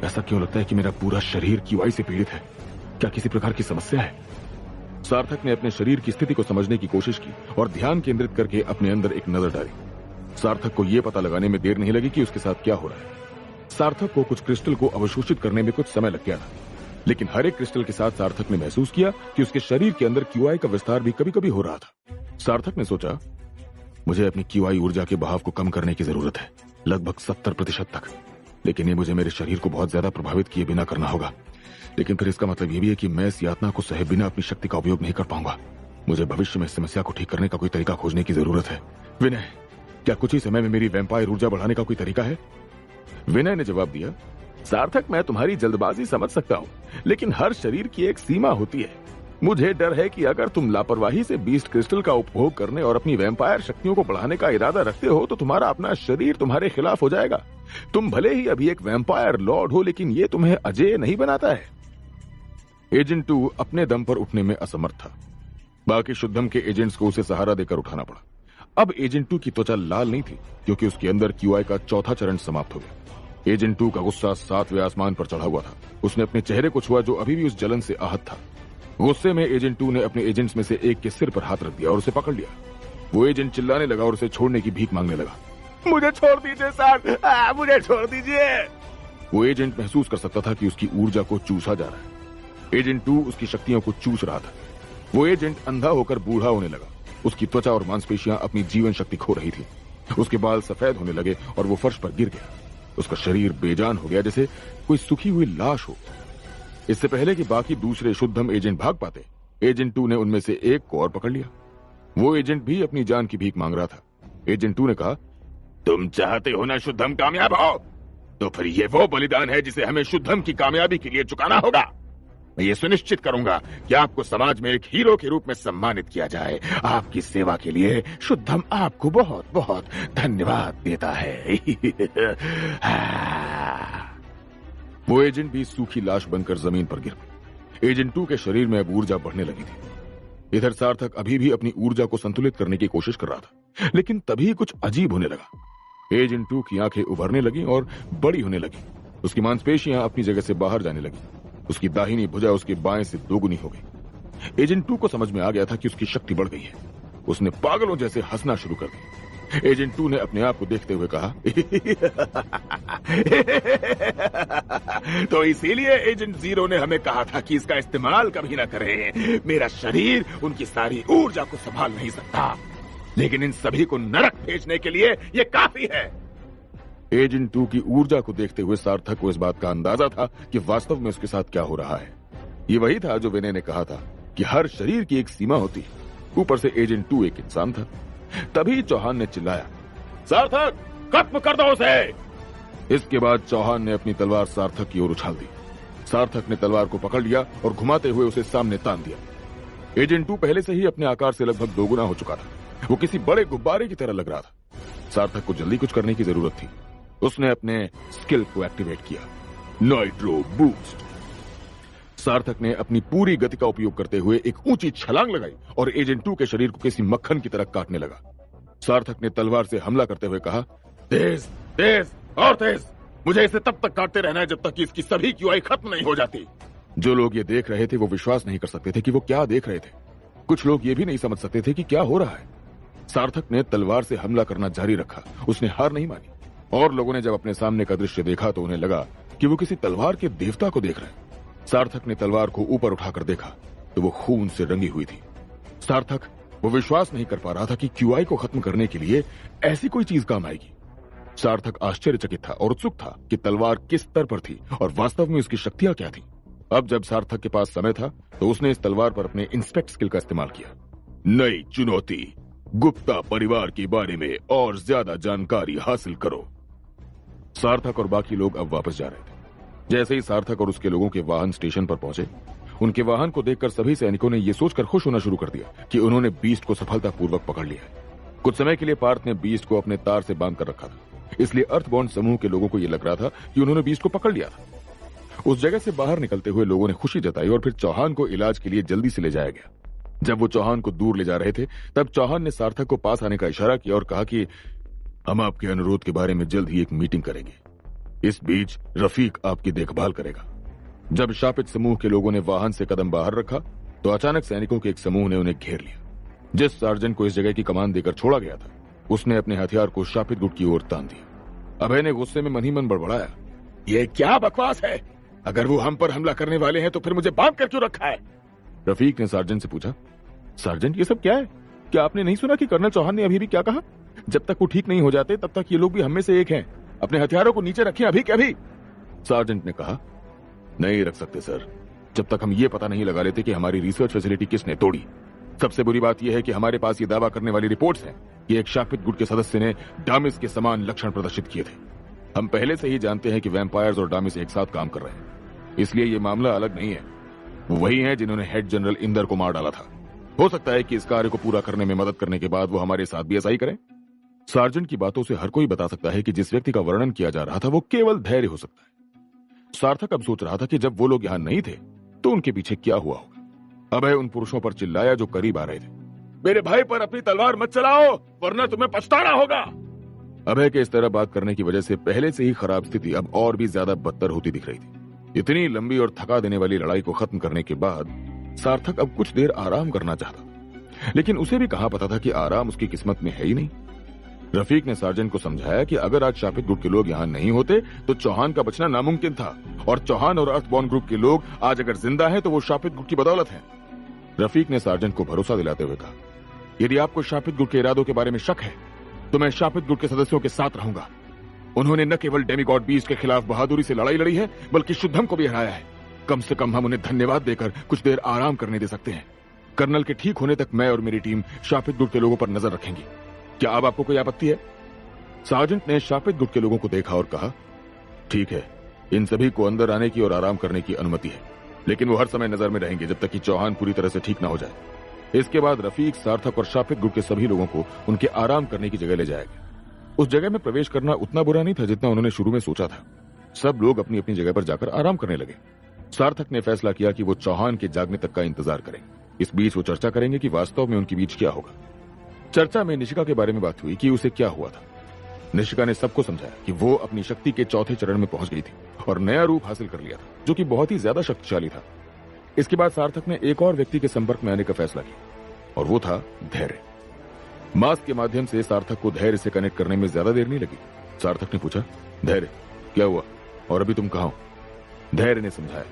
ऐसा क्यों लगता है कि मेरा पूरा शरीर QI से पीड़ित है? क्या किसी प्रकार की समस्या है? सार्थक ने अपने शरीर की स्थिति को समझने की कोशिश की और ध्यान केंद्रित करके अपने अंदर एक नजर डाली। सार्थक को यह पता लगाने में देर नहीं लगी कि उसके साथ क्या हो रहा है। सार्थक को कुछ क्रिस्टल को अवशोषित करने में कुछ समय लग गया था, लेकिन हर एक क्रिस्टल के साथ सार्थक ने महसूस किया कि उसके शरीर के अंदर QI का विस्तार भी कभी कभी हो रहा था। सार्थक ने सोचा, मुझे अपनी QI ऊर्जा के बहाव को कम करने की जरूरत है, लगभग 70% तक, लेकिन ये मुझे मेरे शरीर को बहुत ज्यादा प्रभावित किए बिना करना होगा। लेकिन फिर इसका मतलब ये भी है कि मैं इस यातना को सहे बिना अपनी शक्ति का उपयोग नहीं कर पाऊंगा। मुझे भविष्य में इस समस्या को ठीक करने का कोई तरीका खोजने की जरूरत है। विनय, क्या कुछ ही समय में मेरी वैम्पायर ऊर्जा बढ़ाने का कोई तरीका है? विनय ने जवाब दिया, सार्थक, मैं तुम्हारी जल्दबाजी समझ सकता हूँ, लेकिन हर शरीर की एक सीमा होती है। मुझे डर है कि अगर तुम लापरवाही से बीस्ट क्रिस्टल का उपभोग करने और अपनी वैम्पायर शक्तियों को बढ़ाने का इरादा रखते हो तो तुम्हारा अपना शरीर तुम्हारे खिलाफ हो जाएगा। तुम भले ही अभी एक वैम्पायर लॉर्ड हो, लेकिन ये तुम्हें अजेय नहीं बनाता है। एजेंट 2 अपने दम पर उठने में असमर्थ था। बाकी शुद्धम के एजेंट्स को उसे सहारा देकर उठाना पड़ा। अब एजेंट 2 की त्वचा लाल नहीं थी, क्योंकि उसके अंदर QI का चौथा चरण समाप्त हो गया। एजेंट 2 का गुस्सा 7वें आसमान पर चढ़ा हुआ था। उसने अपने चेहरे को छुआ जो अभी भी उस जलन से आहत था। गुस्से में एजेंट 2 ने अपने एजेंट्स में से एक के सिर पर हाथ रख दिया और उसे पकड़ लिया। वो एजेंट चिल्लाने लगा और उसे छोड़ने की भीख मांगने लगा। मुझे छोड़ दीजिए सर, मुझे छोड़ दीजिए। वो एजेंट महसूस कर सकता था कि उसकी ऊर्जा को चूसा जा रहा है। एजेंट 2 उसकी शक्तियों को चूस रहा था। वो एजेंट अंधा होकर बूढ़ा होने लगा। उसकी त्वचा और मांसपेशियां अपनी जीवन शक्ति खो रही थी। उसके बाल सफेद होने लगे और वो फर्श पर गिर गया। उसका शरीर बेजान हो गया, जैसे कोई सूखी हुई लाश हो। इससे पहले कि बाकी दूसरे शुद्धम एजेंट भाग पाते, एजेंट 2 ने उनमें से एक को और पकड़ लिया। वो एजेंट भी अपनी जान की भीख मांग रहा था। एजेंट 2 ने कहा, तुम चाहते हो ना शुद्धम कामयाब हो, तो फिर ये वो बलिदान है जिसे हमें शुद्धम की कामयाबी के लिए चुकाना होगा। मैं ये सुनिश्चित करूंगा कि आपको समाज में एक हीरो के रूप में सम्मानित किया जाए। आपकी सेवा के लिए शुद्धम आपको बहुत बहुत धन्यवाद देता है। वो एजेंट भी सूखी लाश बनकर जमीन पर गिर गई। एजेंट 2 के शरीर में अब ऊर्जा बढ़ने लगी थी। इधर सार्थक अभी भी अपनी ऊर्जा को संतुलित करने की कोशिश कर रहा था, लेकिन तभी कुछ अजीब होने लगा। एजेंट 2 की आंखें उभरने लगी और बड़ी होने लगी। उसकी मांसपेशियां अपनी जगह से बाहर जाने लगी। उसकी दाहिनी भुजा उसके बाएं से दोगुनी हो गई। एजेंट 2 को समझ में आ गया था कि उसकी शक्ति बढ़ गई है। उसने पागलों जैसे हंसना शुरू कर दिया। एजेंट 2 ने अपने आप को देखते हुए कहा, तो इसीलिए एजेंट 0 ने हमें कहा था कि इसका इस्तेमाल कभी ना करें। मेरा शरीर उनकी सारी ऊर्जा को संभाल नहीं सकता, लेकिन इन सभी को नरक भेजने के लिए ये काफी है। एजेंट 2 की ऊर्जा को देखते हुए सार्थक को इस बात का अंदाजा था कि वास्तव में उसके साथ क्या हो रहा है। ये वही था जो विनय ने कहा था कि हर शरीर की एक सीमा होती है। ऊपर से एजेंट 2 एक इंसान था। तभी चौहान ने चिल्लाया, सार्थक, खत्म कर दो उसे। इसके बाद चौहान ने अपनी तलवार सार्थक की ओर उछाल दी। सार्थक ने तलवार को पकड़ लिया और घुमाते हुए उसे सामने तान दिया। एजेंट 2 पहले से ही अपने आकार से लगभग दोगुना हो चुका था। वो किसी बड़े गुब्बारे की तरह लग रहा था। सार्थक को जल्दी कुछ करने की जरूरत थी। उसने अपने स्किल को एक्टिवेट किया, नाइट्रो बूस्ट। सार्थक ने अपनी पूरी गति का उपयोग करते हुए एक ऊंची छलांग लगाई और एजेंट 2 के शरीर को किसी मक्खन की तरह काटने लगा। सार्थक ने तलवार से हमला करते हुए कहा, तेज तेज और तेज, मुझे इसे तब तक काटते रहना है जब तक कि इसकी सभी क्यूआई खत्म नहीं हो जाती। जो लोग ये देख रहे थे वो विश्वास नहीं कर सकते थे कि वो क्या देख रहे थे। कुछ लोग ये भी नहीं समझ सकते थे कि क्या हो रहा है। सार्थक ने तलवार से हमला करना जारी रखा। उसने हार नहीं मानी। और लोगों ने जब अपने सामने का दृश्य देखा तो उन्हें लगा कि वो किसी तलवार के देवता को देख रहे हैं। सार्थक ने तलवार को ऊपर उठाकर देखा तो वो खून से रंगी हुई थी। सार्थक वो विश्वास नहीं कर पा रहा था कि क्यूआई को खत्म करने के लिए ऐसी कोई चीज काम आएगी। सार्थक आश्चर्यचकित था और उत्सुक था कि तलवार किस स्तर पर थी और वास्तव में उसकी शक्तियां क्या थी। अब जब सार्थक के पास समय था तो उसने इस तलवार पर अपने इंस्पेक्ट स्किल का इस्तेमाल किया। नई चुनौती, गुप्ता परिवार के बारे में और ज्यादा जानकारी हासिल करो। सार्थक और बाकी लोग अब वापस जा रहे थे। जैसे ही सार्थक और उसके लोगों के वाहन स्टेशन पर पहुंचे, उनके वाहन को देखकर सभी सैनिकों ने यह सोचकर खुश होना शुरू कर दिया कि उन्होंने बीस्ट को सफलतापूर्वक पकड़ लिया है। कुछ समय के लिए पार्थ ने बीस्ट को अपने तार से बांध कर रखा था, इसलिए अर्थबॉन्ड समूह के लोगों को यह लग रहा था कि उन्होंने बीस्ट को पकड़ लिया था। उस जगह से बाहर निकलते हुए लोगों ने खुशी जताई और फिर चौहान को इलाज के लिए जल्दी से ले जाया गया। जब वो चौहान को दूर ले जा रहे थे तब चौहान ने सार्थक को पास आने का इशारा किया और कहा कि हम आपके अनुरोध के बारे में जल्द ही एक मीटिंग करेंगे। इस बीच रफीक आपकी देखभाल करेगा। जब शापित समूह के लोगों ने वाहन से कदम बाहर रखा तो अचानक सैनिकों के एक समूह ने उन्हें घेर लिया। जिस सार्जेंट को इस जगह की कमान देकर छोड़ा गया था उसने अपने हथियार को शापित गुट की ओर तान दिया। अभय ने गुस्से में मन ही मन बड़बड़ाया, ये क्या बकवास है? अगर वो हम पर हमला करने वाले हैं तो फिर मुझे बांध कर क्यों रखा है? रफीक ने सार्जेंट से पूछा, सार्जेंट ये सब क्या है? क्या आपने नहीं सुना कि कर्नल चौहान ने अभी भी क्या कहा? जब तक वो ठीक नहीं हो जाते तब तक ये लोग भी हम में से एक हैं। अपने हथियारों को नीचे रखें अभी के अभी। सार्जेंट ने कहा, नहीं रख सकते सर, जब तक हम ये पता नहीं लगा लेते कि हमारी रिसर्च फैसिलिटी किसने तोड़ी। सबसे बुरी बात यह है कि हमारे पास ये दावा करने वाली रिपोर्ट्स हैं कि एक शापित गुट के सदस्य ने डामिस के समान लक्षण प्रदर्शित किए थे। हम पहले से ही जानते हैं कि वैम्पायर्स और डामिस एक साथ काम कर रहे हैं, इसलिए ये मामला अलग नहीं है। वो वही हैं जिन्होंने हेड जनरल इंदर को मार डाला था। हो सकता है कि इस कार्य को पूरा करने में मदद करने के बाद वो हमारे साथ भी ऐसा ही करें। सार्जेंट की बातों से हर कोई बता सकता है कि जिस व्यक्ति का वर्णन किया जा रहा था वो केवल धैर्य हो सकता है। सार्थक अब सोच रहा था कि जब वो लोग यहां नहीं थे तो उनके पीछे क्या हुआ होगा। अभय उन पुरुषों पर चिल्लाया जो करीब आ रहे थे, मेरे भाई पर अपनी तलवार मत चलाओ वरना तुम्हें पछताना होगा। अभय के इस तरह बात करने की वजह से पहले से ही खराब स्थिति अब और भी ज्यादा बदतर होती दिख रही थी। इतनी लंबी और थका देने वाली लड़ाई को खत्म करने के बाद सार्थक अब कुछ देर आराम करना चाहता, लेकिन उसे भी कहां पता था कि आराम उसकी किस्मत में है ही नहीं। रफीक ने सार्जेंट को समझाया कि अगर आज शापित गुट के लोग यहां नहीं होते तो चौहान का बचना नामुमकिन था, और चौहान और अर्थबॉर्न ग्रुप के लोग आज अगर जिंदा हैं तो वो शापित गुट की बदौलत हैं। रफीक ने सार्जेंट को भरोसा दिलाते हुए कहा, यदि आपको शापित गुट के इरादों के बारे में शक है तो मैं शापित गुट के सदस्यों के साथ रहूंगा। उन्होंने न केवल डेमीगॉड बीस्ट के खिलाफ बहादुरी से लड़ाई लड़ी है बल्कि शुद्धम को भी हराया है। कम से कम हम उन्हें धन्यवाद देकर कुछ देर आराम करने दे सकते हैं। कर्नल के ठीक होने तक मैं और मेरी टीम शापित गुट के लोगों पर नजर रखेंगी। क्या अब आपको कोई आपत्ति है? सार्जेंट ने शापित गुट के लोगों को देखा और कहा, ठीक है, इन सभी को अंदर आने की और आराम करने की अनुमति है, लेकिन वो हर समय नजर में रहेंगे जब तक कि चौहान पूरी तरह से ठीक ना हो जाए। इसके बाद रफीक, सार्थक और शापित गुट के सभी लोगों को उनके आराम करने की जगह ले जाएगा। उस जगह में प्रवेश करना उतना बुरा नहीं था जितना उन्होंने शुरू में सोचा था। सब लोग अपनी अपनी जगह पर जाकर आराम करने लगे। सार्थक ने फैसला किया कि वो चौहान के जागने तक का इंतजार करेंगे। इस बीच वो चर्चा करेंगे कि वास्तव में उनके बीच क्या होगा। चर्चा में निशिका के बारे में बात हुई कि उसे क्या हुआ था। निशिका ने सबको समझाया कि वो अपनी शक्ति के चौथे चरण में पहुंच गई थी और नया रूप हासिल कर लिया था जो कि बहुत ही ज्यादा शक्तिशाली था। इसके बाद सार्थक ने एक और व्यक्ति के संपर्क में आने का फैसला किया और वो था धैर्य। मास्क के माध्यम से सार्थक को धैर्य से कनेक्ट करने में ज्यादा देर नहीं लगी। सार्थक ने पूछा, धैर्य क्या हुआ और अभी तुम कहां हो? धैर्य ने समझाया,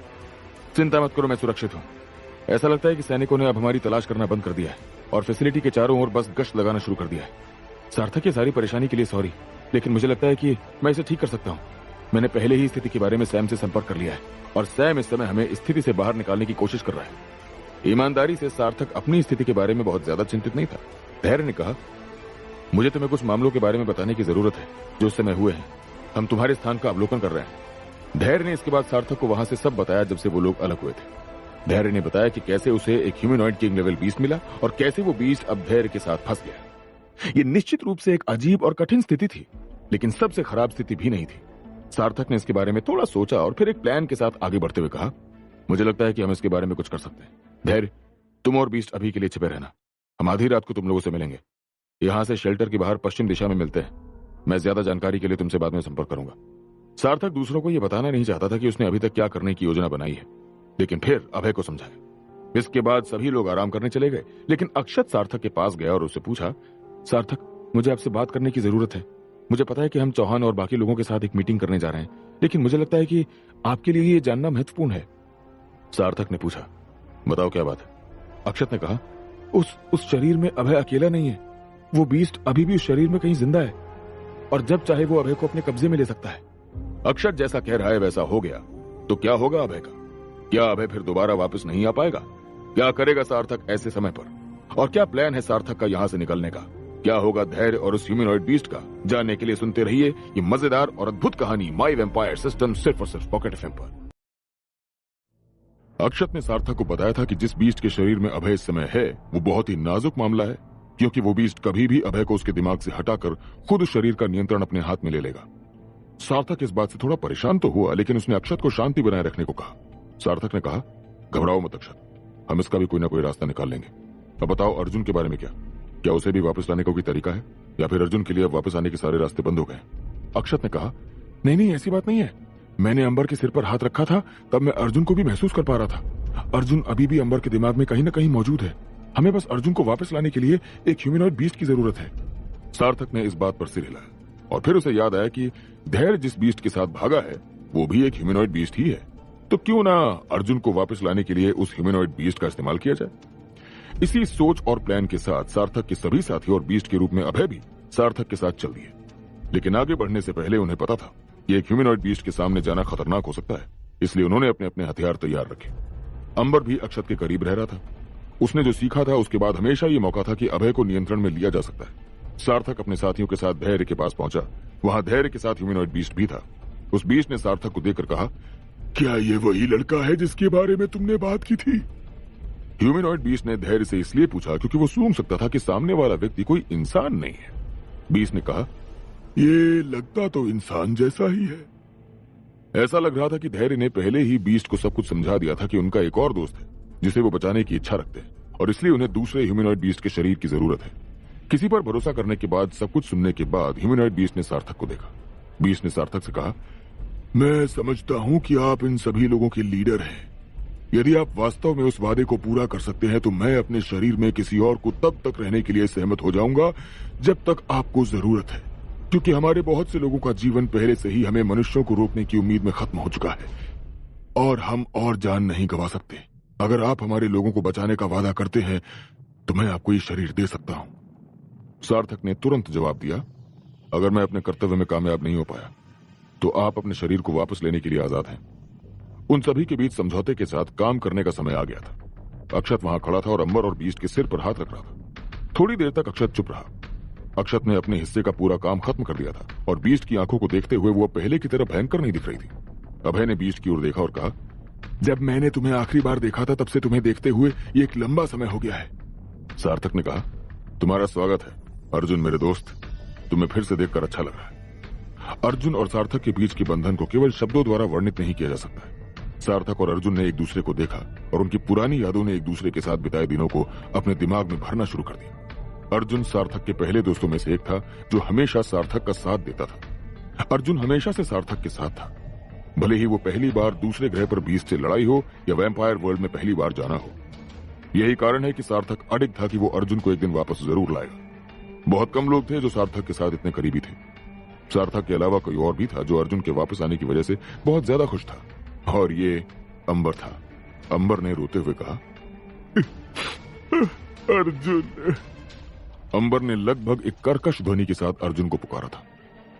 चिंता मत करो, मैं सुरक्षित हूं। ऐसा लगता है कि सैनिकों ने अब हमारी तलाश करना बंद कर दिया है और फैसिलिटी के चारों ओर बस गश्त लगाना शुरू कर दिया है। सार्थक की सारी परेशानी के लिए सॉरी, लेकिन मुझे लगता है कि मैं इसे ठीक कर सकता हूं। मैंने पहले ही स्थिति के बारे में सैम से संपर्क कर लिया है और सैम इस समय हमें स्थिति से बाहर निकालने की कोशिश कर रहा है। ईमानदारी से सार्थक अपनी स्थिति के बारे में बहुत ज्यादा चिंतित नहीं था। धैर्य ने कहा, मुझे तुम्हें कुछ मामलों के बारे में बताने की जरूरत है जो उस समय हुए हैं। हम तुम्हारे स्थान का अवलोकन कर रहे हैं। धैर्य ने इसके बाद सार्थक को वहां से सब बताया जब से वो लोग अलग हुए थे। धैर्य ने बताया कि कैसे उसे एक ह्यूमनॉइड किंग लेवल बीस्ट मिला और कैसे वो बीस्ट अब धैर्य के साथ फंस गया। ये निश्चित रूप से एक अजीब और कठिन स्थिति थी, लेकिन सबसे खराब स्थिति भी नहीं थी। सार्थक ने इसके बारे में थोड़ा सोचा और फिर एक प्लान के साथ आगे बढ़ते हुए कहा, मुझे लगता है कि हम इसके बारे में कुछ कर सकते हैं। धैर्य, तुम और बीस्ट अभी के लिए छिपे रहना। हम आधी रात को तुम लोगों से मिलेंगे। यहां से शेल्टर के बाहर पश्चिम दिशा में मिलते हैं। मैं ज्यादा जानकारी के लिए तुमसे बाद में संपर्क करूंगा। सार्थक दूसरों को यह बताना नहीं चाहता था कि उसने अभी तक क्या करने की योजना बनाई है, लेकिन फिर अभय को समझाया। इसके बाद सभी लोग आराम करने चले गए, लेकिन अक्षत सार्थक के पास गया और उससे पूछा, सार्थक, मुझे आपसे बात करने की जरूरत है। मुझे पता है कि हम चौहान और बाकी लोगों के साथ एक मीटिंग करने जा रहे हैं, लेकिन मुझे लगता है कि आपके लिए ये जानना महत्वपूर्ण है। सार्थक ने पूछा, बताओ क्या बात है। अक्षत ने कहा, उस शरीर में अभय अकेला नहीं है। वो बीस्ट अभी भी उस शरीर में कहीं जिंदा है और जब चाहे वो अभय को अपने कब्जे में ले सकता है। अक्षत जैसा कह रहा है वैसा हो गया तो क्या होगा अभय का? क्या अभय फिर दोबारा वापस नहीं आ पाएगा? क्या करेगा सार्थक ऐसे समय पर? और क्या प्लान है सार्थक का यहां से निकलने का? क्या होगा धैर्य और उस ह्यूमनॉइड बीस्ट का? जानने के लिए सुनते रहिए ये मजेदार और अद्भुत कहानी माई वैम्पायर सिस्टम, सिर्फ और सिर्फ पॉकेट एफएम पर। अक्षत ने सार्थक को बताया था कि जिस बीस्ट के शरीर में अभय इस समय है वो बहुत ही नाजुक मामला है, क्योंकि वो बीस्ट कभी भी अभय को उसके दिमाग से हटाकर खुद उस शरीर का नियंत्रण अपने हाथ में ले लेगा। सार्थक इस बात से थोड़ा परेशान तो हुआ, लेकिन उसने अक्षत को शांति बनाए रखने को कहा। सार्थक ने कहा, घबराओ मत अक्षत, हम इसका भी कोई ना कोई रास्ता निकाल लेंगे। अब बताओ अर्जुन के बारे में क्या उसे भी वापस लाने का कोई तरीका है, या फिर अर्जुन के लिए अब वापस आने के सारे रास्ते बंद हो गए? अक्षत ने कहा, नहीं, ऐसी बात नहीं है। मैंने अंबर के सिर पर हाथ रखा था तब मैं अर्जुन को भी महसूस कर पा रहा था। अर्जुन अभी भी अंबर के दिमाग में कहीं ना कहीं मौजूद है। हमें बस अर्जुन को वापस लाने के लिए एक ह्यूमनॉइड बीस्ट की जरूरत है। सार्थक ने इस बात पर सिर हिलाया और फिर उसे याद आया कि धैर्य जिस बीस्ट के साथ भागा है वो भी एक ह्यूमनॉइड बीस्ट ही है, तो क्यों ना अर्जुन को वापस लाने के लिए उस ह्यूमनॉइड बीस्ट का इस्तेमाल किया जाए। इसी सोच और प्लान के साथ सार्थक के सभी साथी और बीस्ट के रूप में अभय भी सार्थक के साथ चल दिए, लेकिन आगे बढ़ने से पहले उन्हें पता था कि एक ह्यूमनॉइड बीस्ट के सामने जाना खतरनाक हो सकता है, इसलिए उन्होंने अपने अपने हथियार तैयार रखे। अंबर भी अक्षत के करीब रह रहा था। उसने जो सीखा था उसके बाद हमेशा ये मौका था कि अभय को नियंत्रण में लिया जा सकता है। सार्थक अपने साथियों के साथ धैर्य के पास पहुंचा। वहां धैर्य के साथ ह्यूमनॉइड बीस्ट भी था। उस बीस्ट ने सार्थक को देखकर कहा, क्या ये वही लड़का है जिसके बारे में तुमने बात की थी? ह्यूमनॉइड बीस्ट ने धैर्य से इसलिए पूछा क्योंकि वो सूंघ सकता था कि सामने वाला व्यक्ति कोई इंसान नहीं है। बीस्ट ने कहा, ये लगता तो इंसान जैसा ही है। ऐसा लग रहा था कि धैर्य ने पहले ही बीस्ट को सब कुछ समझा दिया था कि उनका एक और दोस्त है जिसे वो बचाने की इच्छा रखते हैं और इसलिए उन्हें दूसरे ह्यूमनॉइड बीस्ट के शरीर की जरूरत है। किसी पर भरोसा करने के बाद, सब कुछ सुनने के बाद ह्यूमनॉइड बीस्ट ने सार्थक को देखा। बीस्ट ने सार्थक से कहा, मैं समझता हूं कि आप इन सभी लोगों के लीडर हैं। यदि आप वास्तव में उस वादे को पूरा कर सकते हैं तो मैं अपने शरीर में किसी और को तब तक रहने के लिए सहमत हो जाऊंगा जब तक आपको जरूरत है, क्योंकि हमारे बहुत से लोगों का जीवन पहले से ही हमें मनुष्यों को रोकने की उम्मीद में खत्म हो चुका है और हम और जान नहीं गंवा सकते। अगर आप हमारे लोगों को बचाने का वादा करते हैं तो मैं आपको ये शरीर दे सकता हूं। सार्थक ने तुरंत जवाब दिया, अगर मैं अपने कर्तव्य में कामयाब नहीं हो पाया तो आप अपने शरीर को वापस लेने के लिए आजाद हैं। उन सभी के बीच समझौते के साथ काम करने का समय आ गया था। अक्षत वहां खड़ा था और अंबर और बीस्ट के सिर पर हाथ रख रहा था। थोड़ी देर तक अक्षत चुप रहा। अक्षत ने अपने हिस्से का पूरा काम खत्म कर दिया था और बीस्ट की आंखों को देखते हुए वो पहले की तरह भयंकर नहीं दिख रही थी। अभय ने बीस्ट की ओर देखा और कहा, जब मैंने तुम्हें आखिरी बार देखा था तब से तुम्हें देखते हुए ये एक लंबा समय हो गया है। सार्थक ने कहा, तुम्हारा स्वागत है अर्जुन मेरे दोस्त, तुम्हें फिर से देखकर अच्छा लग रहा है। अर्जुन और सार्थक के बीच के बंधन को केवल शब्दों द्वारा वर्णित नहीं किया जा सकता है। सार्थक और अर्जुन ने एक दूसरे को देखा और उनकी पुरानी यादों ने एक दूसरे के साथ बिताए दिनों को अपने दिमाग में भरना शुरू कर दिया। अर्जुन सार्थक के पहले दोस्तों में से एक था जो हमेशा सार्थक का साथ देता था। अर्जुन हमेशा से सार्थक के साथ था, भले ही वो पहली बार दूसरे ग्रह पर बीस्ट से लड़ाई हो या वैम्पायर वर्ल्ड में पहली बार जाना हो। यही कारण है कि सार्थक अडिग था कि वो अर्जुन को एक दिन वापस जरूर लाएगा। बहुत कम लोग थे जो सार्थक के साथ इतने करीबी थे। सार्थक के अलावा कोई और भी था जो अर्जुन के वापस आने की वजह से बहुत ज्यादा खुश था, और ये अंबर था। अंबर ने रोते हुए कहा, अर्जुन। अंबर ने लगभग एक कर्कश ध्वनि के साथ अर्जुन को पुकारा था।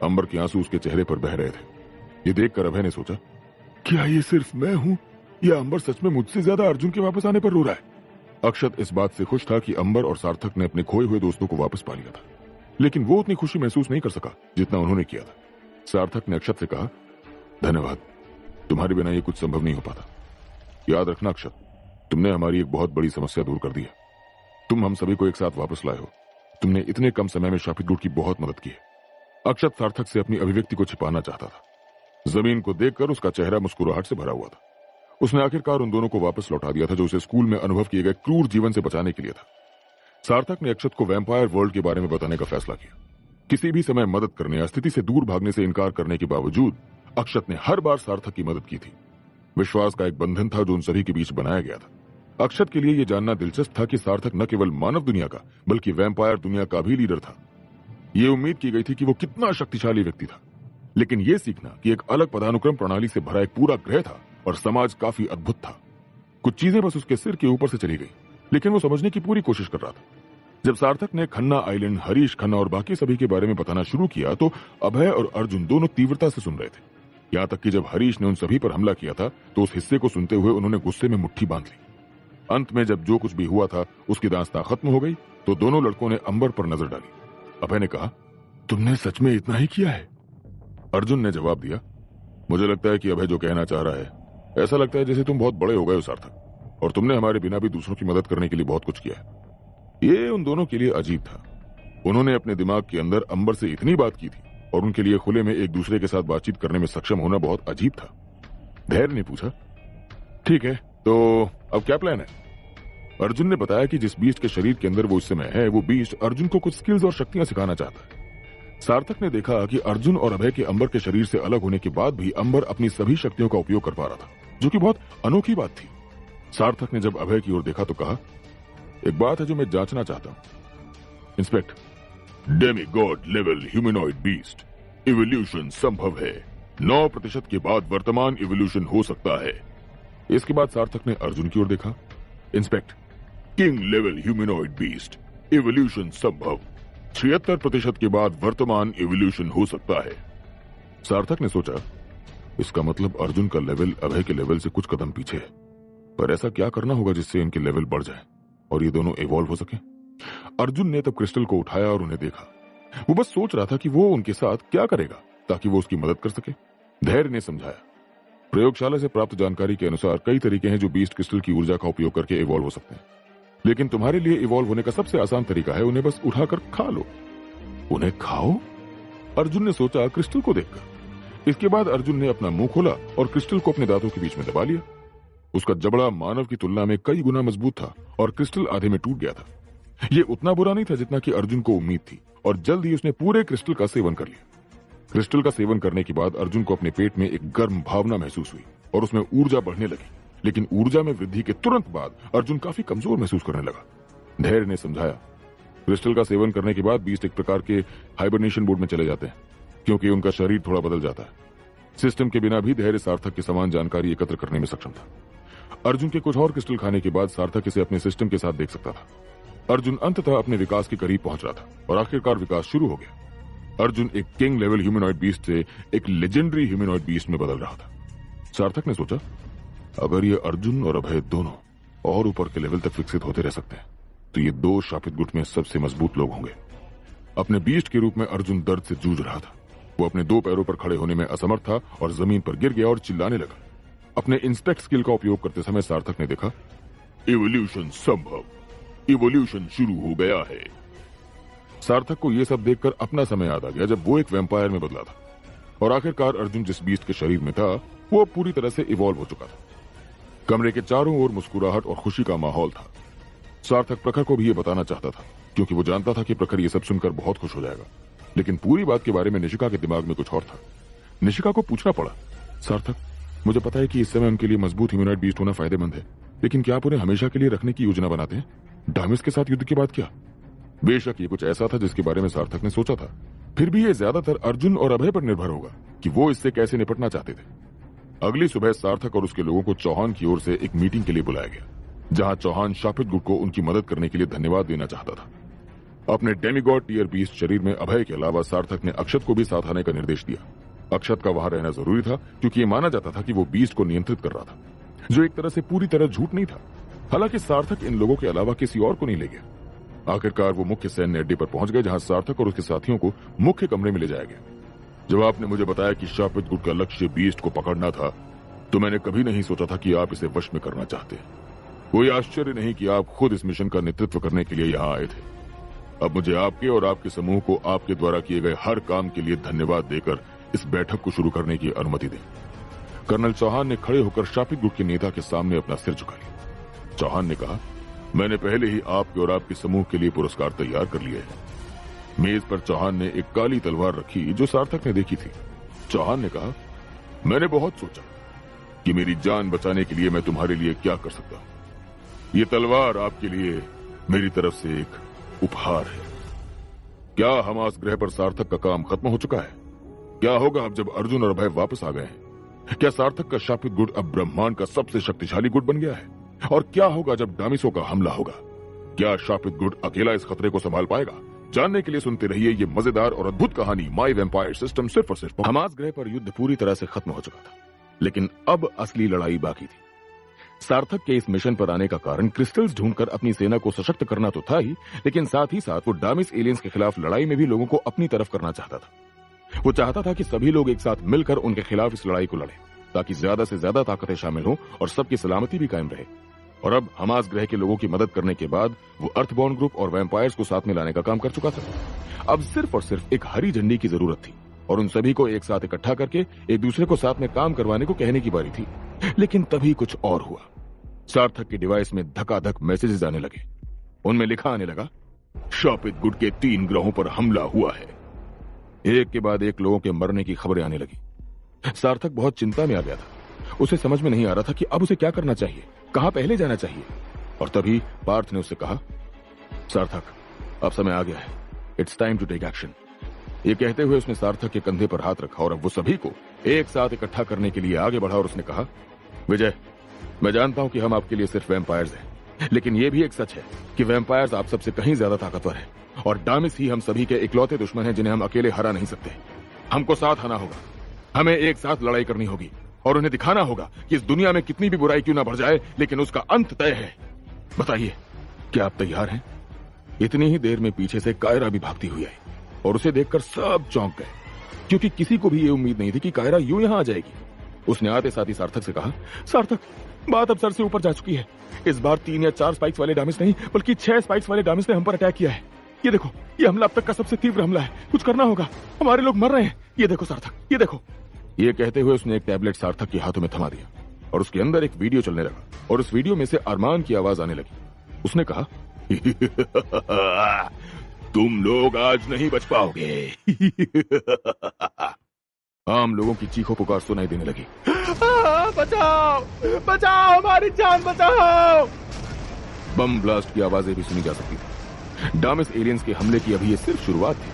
अंबर के आंसू उसके चेहरे पर बह रहे थे। ये देखकर अभय ने सोचा, क्या ये सिर्फ मैं हूं या अंबर सच में मुझसे ज्यादा अर्जुन के वापस आने पर रो रहा है? अक्षत इस बात से खुश था कि अंबर और सार्थक ने अपने खोए हुए दोस्तों को वापस पा लिया था, लेकिन वो उतनी खुशी महसूस नहीं कर सका जितना उन्होंने किया था। सार्थक ने अक्षत से कहा, धन्यवाद, तुम्हारे बिना ये कुछ संभव नहीं हो पाता। याद रखना अक्षत, तुमने हमारी एक बहुत बड़ी समस्या दूर कर दी है। तुम हम सभी को एक साथ वापस लाए हो। तुमने इतने कम समय में शापित गुट की बहुत मदद की है। अक्षत सार्थक से अपनी अभिव्यक्ति को छिपाना चाहता था। जमीन को देखकर उसका चेहरा मुस्कुराहट से भरा हुआ था। उसने आखिरकार उन दोनों को वापस लौटा दिया था जो उसे स्कूल में अनुभव किए गए क्रूर जीवन से बचाने के लिए था। सार्थक ने अक्षत को वैम्पायर वर्ल्ड के बारे में बताने का फैसला किया। किसी भी समय मदद करने या स्थिति से दूर भागने से इनकार करने के बावजूद अक्षत ने हर बार सार्थक की मदद की थी। विश्वास का एक बंधन था जो उन सभी के बीच बनाया गया था। अक्षत के लिए यह जानना दिलचस्प था कि सार्थक न केवल मानव दुनिया का बल्कि वैम्पायर दुनिया का भी लीडर था। यह उम्मीद की गई थी कि वो कितना शक्तिशाली व्यक्ति था, लेकिन यह सीखना कि एक अलग पदानुक्रम प्रणाली से भरा एक पूरा ग्रह था और समाज काफी अद्भुत था। कुछ चीजें बस उसके सिर के ऊपर से चली गई, लेकिन वो समझने की पूरी कोशिश कर रहा था। जब सार्थक ने खन्ना आइलैंड, हरीश खन्ना और बाकी सभी के बारे में बताना शुरू किया तो अभय और अर्जुन दोनों तीव्रता से सुन रहे थे। यहां तक कि जब हरीश ने उन सभी पर हमला किया था तो उस हिस्से को सुनते हुए उन्होंने गुस्से में मुट्ठी बांध ली। अंत में जब जो कुछ भी हुआ था उसकी दास्तां खत्म हो गई तो दोनों लड़कों ने अंबर पर नजर डाली। अभय ने कहा, तुमने सच में इतना ही किया है? अर्जुन ने जवाब दिया, मुझे लगता है कि अभय जो कहना चाह रहा है, ऐसा लगता है जैसे तुम बहुत बड़े हो गए हो सार्थक, और तुमने हमारे बिना भी दूसरों की मदद करने के लिए बहुत कुछ किया है। ये उन दोनों के लिए अजीब था। उन्होंने अपने दिमाग के अंदर अंबर से इतनी बात की थी और उनके लिए खुले में एक दूसरे के साथ बातचीत करने में सक्षम होना बहुत अजीब था। धैर्य ने पूछा, ठीक है, तो अब क्या प्लान है? अर्जुन ने बताया कि जिस बीस्ट के शरीर के अंदर वो इस समय है, वो बीस्ट अर्जुन को कुछ स्किल्स और शक्तियां सिखाना चाहता है। सार्थक ने देखा कि अर्जुन और अभय के अंबर के शरीर से अलग होने के बाद भी अंबर अपनी सभी शक्तियों का उपयोग कर पा रहा था, जो कि बहुत अनोखी बात थी। सार्थक ने जब अभय की ओर देखा तो कहा, एक बात है जो मैं जांचना चाहता हूं। Inspect, demigod level humanoid beast evolution संभव है। 9% के बाद वर्तमान इवोल्यूशन हो सकता है। इसके बाद सार्थक ने अर्जुन की ओर देखा। Inspect, king level humanoid beast evolution संभव। 76% के बाद वर्तमान इवोल्यूशन हो सकता है। सार्थक ने सोचा, इसका मतलब अर्जुन का लेवल अभय के लेवल से कुछ कदम पीछे है, पर ऐसा क्या करना होगा जिससे इनके लेवल बढ़ जाए और ये दोनों इवॉल्व हो सके? अर्जुन ने तब क्रिस्टल को उठाया और उन्हें देखा। वो बस सोच रहा था कि वो उनके साथ क्या करेगा ताकि वो उसकी मदद कर सके। धैर्य ने समझाया, प्रयोगशाला से प्राप्त जानकारी के अनुसार कई तरीके हैं जो बीस्ट क्रिस्टल की ऊर्जा का उपयोग करके इवॉल्व हो सकते हैं, लेकिन तुम्हारे लिए इवॉल्व होने का सबसे आसान तरीका है उन्हें बस उठाकर खा लो। उन्हें खाओ? अर्जुन ने सोचा क्रिस्टल को देखकर। इसके बाद अर्जुन ने अपना मुंह खोला और क्रिस्टल को अपने दांतों के बीच में दबा लिया। उसका जबड़ा मानव की तुलना में कई गुना मजबूत था और क्रिस्टल आधे में टूट गया था। यह उतना बुरा नहीं था जितना कि अर्जुन को उम्मीद थी और जल्द ही उसने पूरे क्रिस्टल का सेवन कर लिया। क्रिस्टल का सेवन करने के बाद अर्जुन को अपने पेट में एक गर्म भावना महसूस हुई और उसमें ऊर्जा बढ़ने लगी, लेकिन ऊर्जा में वृद्धि के तुरंत बाद अर्जुन काफी कमजोर महसूस करने लगा। धैर्य ने समझाया, क्रिस्टल का सेवन करने के बाद बीस्ट एक प्रकार के हाइबरनेशन मोड में चले जाते हैं क्योंकि उनका शरीर थोड़ा बदल जाता है। सिस्टम के बिना भी धैर्य सार्थक के समान जानकारी एकत्र करने में सक्षम था। अर्जुन के कुछ और क्रिस्टल खाने के बाद सार्थक इसे अपने सिस्टम के साथ देख सकता था। अर्जुन अंततः अपने विकास के करीब पहुंच रहा था और आखिरकार विकास शुरू हो गया। अर्जुन एक किंग लेवल ह्यूमनॉइड बीस्ट से एक लेजेंडरी ह्यूमनॉइड बीस्ट में बदल रहा था। सार्थक ने सोचा, अगर ये अर्जुन और अभय दोनों और ऊपर के लेवल तक विकसित होते रह सकते हैं तो ये दो शापित गुट में सबसे मजबूत लोग होंगे। अपने बीस्ट के रूप में अर्जुन दर्द से जूझ रहा था। वो अपने दो पैरों पर खड़े होने में असमर्थ था और जमीन पर गिर गया और चिल्लाने लगा। अपने इंस्पेक्ट स्किल का उपयोग करते समय सार्थक ने देखा, इवोल्यूशन संभव, इवोल्यूशन शुरू हो गया है। सार्थक को यह सब देखकर अपना समय याद आ गया जब वो एक वैम्पायर में बदला था और आखिरकार अर्जुन जिस बीस्ट के शरीर में था वो पूरी तरह से इवॉल्व हो चुका था। कमरे के चारों ओर मुस्कुराहट और खुशी का माहौल था। सार्थक प्रखर को भी ये बताना चाहता था क्योंकि वो जानता था कि प्रखर ये सब सुनकर बहुत खुश हो जाएगा, लेकिन पूरी बात के बारे में निशिका के दिमाग में कुछ और था। निशिका को पूछना पड़ा, सार्थक, मुझे पता है कि इस समय उनके लिए मजबूत ह्यूमनॉइड बीस्ट होना फायदेमंद है, लेकिन क्या आप उन्हें हमेशा के लिए रखने की योजना बनाते हैं? डामिस के साथ युद्ध के बाद क्या? बेशक ये कुछ ऐसा था जिसके बारे में सार्थक ने सोचा था, फिर भी ये ज्यादातर अर्जुन और अभय पर निर्भर होगा कि वो इससे कैसे निपटना चाहते थे। अगली सुबह सार्थक और उसके लोगों को चौहान की ओर से एक मीटिंग के लिए बुलाया गया, जहां चौहान शापित गुट को उनकी मदद करने के लिए धन्यवाद देना चाहता था। अपने डेमीगॉड टीयर बीस्ट शरीर में अभय के अलावा सार्थक ने अक्षत को भी साथ आने का निर्देश दिया। अक्षत का वहां रहना जरूरी था क्योंकि ये माना जाता था कि वो बीस्ट को नियंत्रित कर रहा था, जो एक तरह से पूरी तरह झूठ नहीं था। हालांकि सार्थक इन लोगों के अलावा किसी और को नहीं ले गया। आखिरकार वो मुख्य सैन्य अड्डे पर पहुंच गए जहां सार्थक और उसके साथियों को मुख्य कमरे में ले जाया गया। जब आपने मुझे बताया कि शापित गुट का लक्ष्य बीस्ट को पकड़ना था तो मैंने कभी नहीं सोचा था कि आप इसे वश में करना चाहते। कोई आश्चर्य नहीं कि आप खुद इस मिशन का नेतृत्व करने के लिए यहाँ आए थे। अब मुझे आपके और आपके समूह को आपके द्वारा किए गए हर काम के लिए धन्यवाद देकर इस बैठक को शुरू करने की अनुमति दें। कर्नल चौहान ने खड़े होकर शापित गुट के नेता के सामने अपना सिर झुका लिया। चौहान ने कहा, मैंने पहले ही आपके और आपके समूह के लिए पुरस्कार तैयार कर लिए हैं। मेज पर चौहान ने एक काली तलवार रखी जो सार्थक ने देखी थी। चौहान ने कहा, मैंने बहुत सोचा कि मेरी जान बचाने के लिए मैं तुम्हारे लिए क्या कर सकता हूं। ये तलवार आपके लिए मेरी तरफ से एक उपहार है। क्या हमास ग्रह पर सार्थक का काम खत्म हो चुका है? क्या होगा अब जब अर्जुन और अभय वापस आ गए हैं? क्या सार्थक का शापित गुट अब ब्रह्मांड का सबसे शक्तिशाली गुट बन गया है? और क्या होगा जब डामिसों का हमला होगा? क्या शापित गुट अकेला इस खतरे को संभाल पाएगा? जानने के लिए सुनते रहिए ये मजेदार और अद्भुत कहानी माई वैम्पायर सिस्टम। सिर्फ और सिर्फ हमास ग्रह पर युद्ध पूरी तरह से खत्म हो चुका था, लेकिन अब असली लड़ाई बाकी थी। सार्थक के इस मिशन पर आने का कारण क्रिस्टल्स ढूंढकर अपनी सेना को सशक्त करना तो था ही, लेकिन साथ ही साथ वो डामिस एलियंस के खिलाफ लड़ाई में भी लोगों को अपनी तरफ करना चाहता था। वो चाहता था कि सभी लोग एक साथ मिलकर उनके खिलाफ इस लड़ाई को लड़ें, ताकि ज्यादा से ज्यादा ताकतें शामिल हों और सबकी सलामती भी कायम रहे। और अब हमास ग्रह के लोगों की मदद करने के बाद वो अर्थबॉर्न ग्रुप और वैम्पायर्स को साथ में लाने का काम कर चुका था। अब सिर्फ और सिर्फ एक हरी झंडी की जरूरत थी और उन सभी को एक साथ इकट्ठा करके एक दूसरे को साथ में काम करवाने को कहने की बारी थी। लेकिन तभी कुछ और हुआ। सार्थक के डिवाइस में धकाधक मैसेजेस आने लगे। उनमें लिखा आने लगा, शापित गुट के 3 ग्रहों पर हमला हुआ है। एक के बाद एक लोगों के मरने की खबरें आने लगी। सार्थक बहुत चिंता में आ गया था। उसे समझ में नहीं आ रहा था कि अब उसे क्या करना चाहिए, कहां पहले जाना चाहिए। और तभी पार्थ ने उससे कहा, सार्थक, अब समय आ गया है, it's time to take action. ये कहते हुए उसने सार्थक के कंधे पर हाथ रखा और अब वो सभी को एक साथ इकट्ठा करने के लिए आगे बढ़ा और उसने कहा, विजय, मैं जानता हूं कि हम आपके लिए सिर्फ वैम्पायर्स हैं, लेकिन यह भी एक सच है कि वैम्पायर्स आप सबसे कहीं ज्यादा ताकतवर हैं और डामिस ही हम सभी के इकलौते दुश्मन हैं जिन्हें हम अकेले हरा नहीं सकते। हमको साथ आना होगा, हमें एक साथ लड़ाई करनी होगी और उन्हें दिखाना होगा कि इस दुनिया में कितनी भी बुराई क्यों ना बढ़ जाए, लेकिन उसका अंत तय है। बताइए, क्या आप तैयार हैं? इतनी ही देर में पीछे से कायरा भी भागती हुई आई और उसे देखकर सब चौंक गए, क्योंकि किसी को भी ये उम्मीद नहीं थी कि कायरा यूं यहां आ जाएगी। उसने आते साथ ही सार्थक से कहा, सार्थक, बात अब सर से ऊपर जा चुकी है। इस बार 3 या 4 स्पाइक्स वाले डामिस नहीं, बल्कि 6 स्पाइक्स वाले डामिस ने हम पर अटैक किया है। ये देखो, ये हमला अब तक का सबसे तीव्र हमला है। कुछ करना होगा, हमारे लोग मर रहे हैं। ये देखो सार्थक, ये देखो। ये कहते हुए उसने एक टैबलेट सार्थक के हाथों में थमा दिया और उसके अंदर एक वीडियो चलने लगा और उस वीडियो में से अरमान की आवाज आने लगी। उसने कहा, तुम लोग आज नहीं बच पाओगे। आम लोगों की चीखों पुकार सुनाई देने लगी, बचाओ, बचाओ, हमारी जान बचाओ। बम ब्लास्ट की आवाजें भी सुनी जा सकती थी। डामिस एलियंस के हमले की अभी ये सिर्फ शुरुआत थी।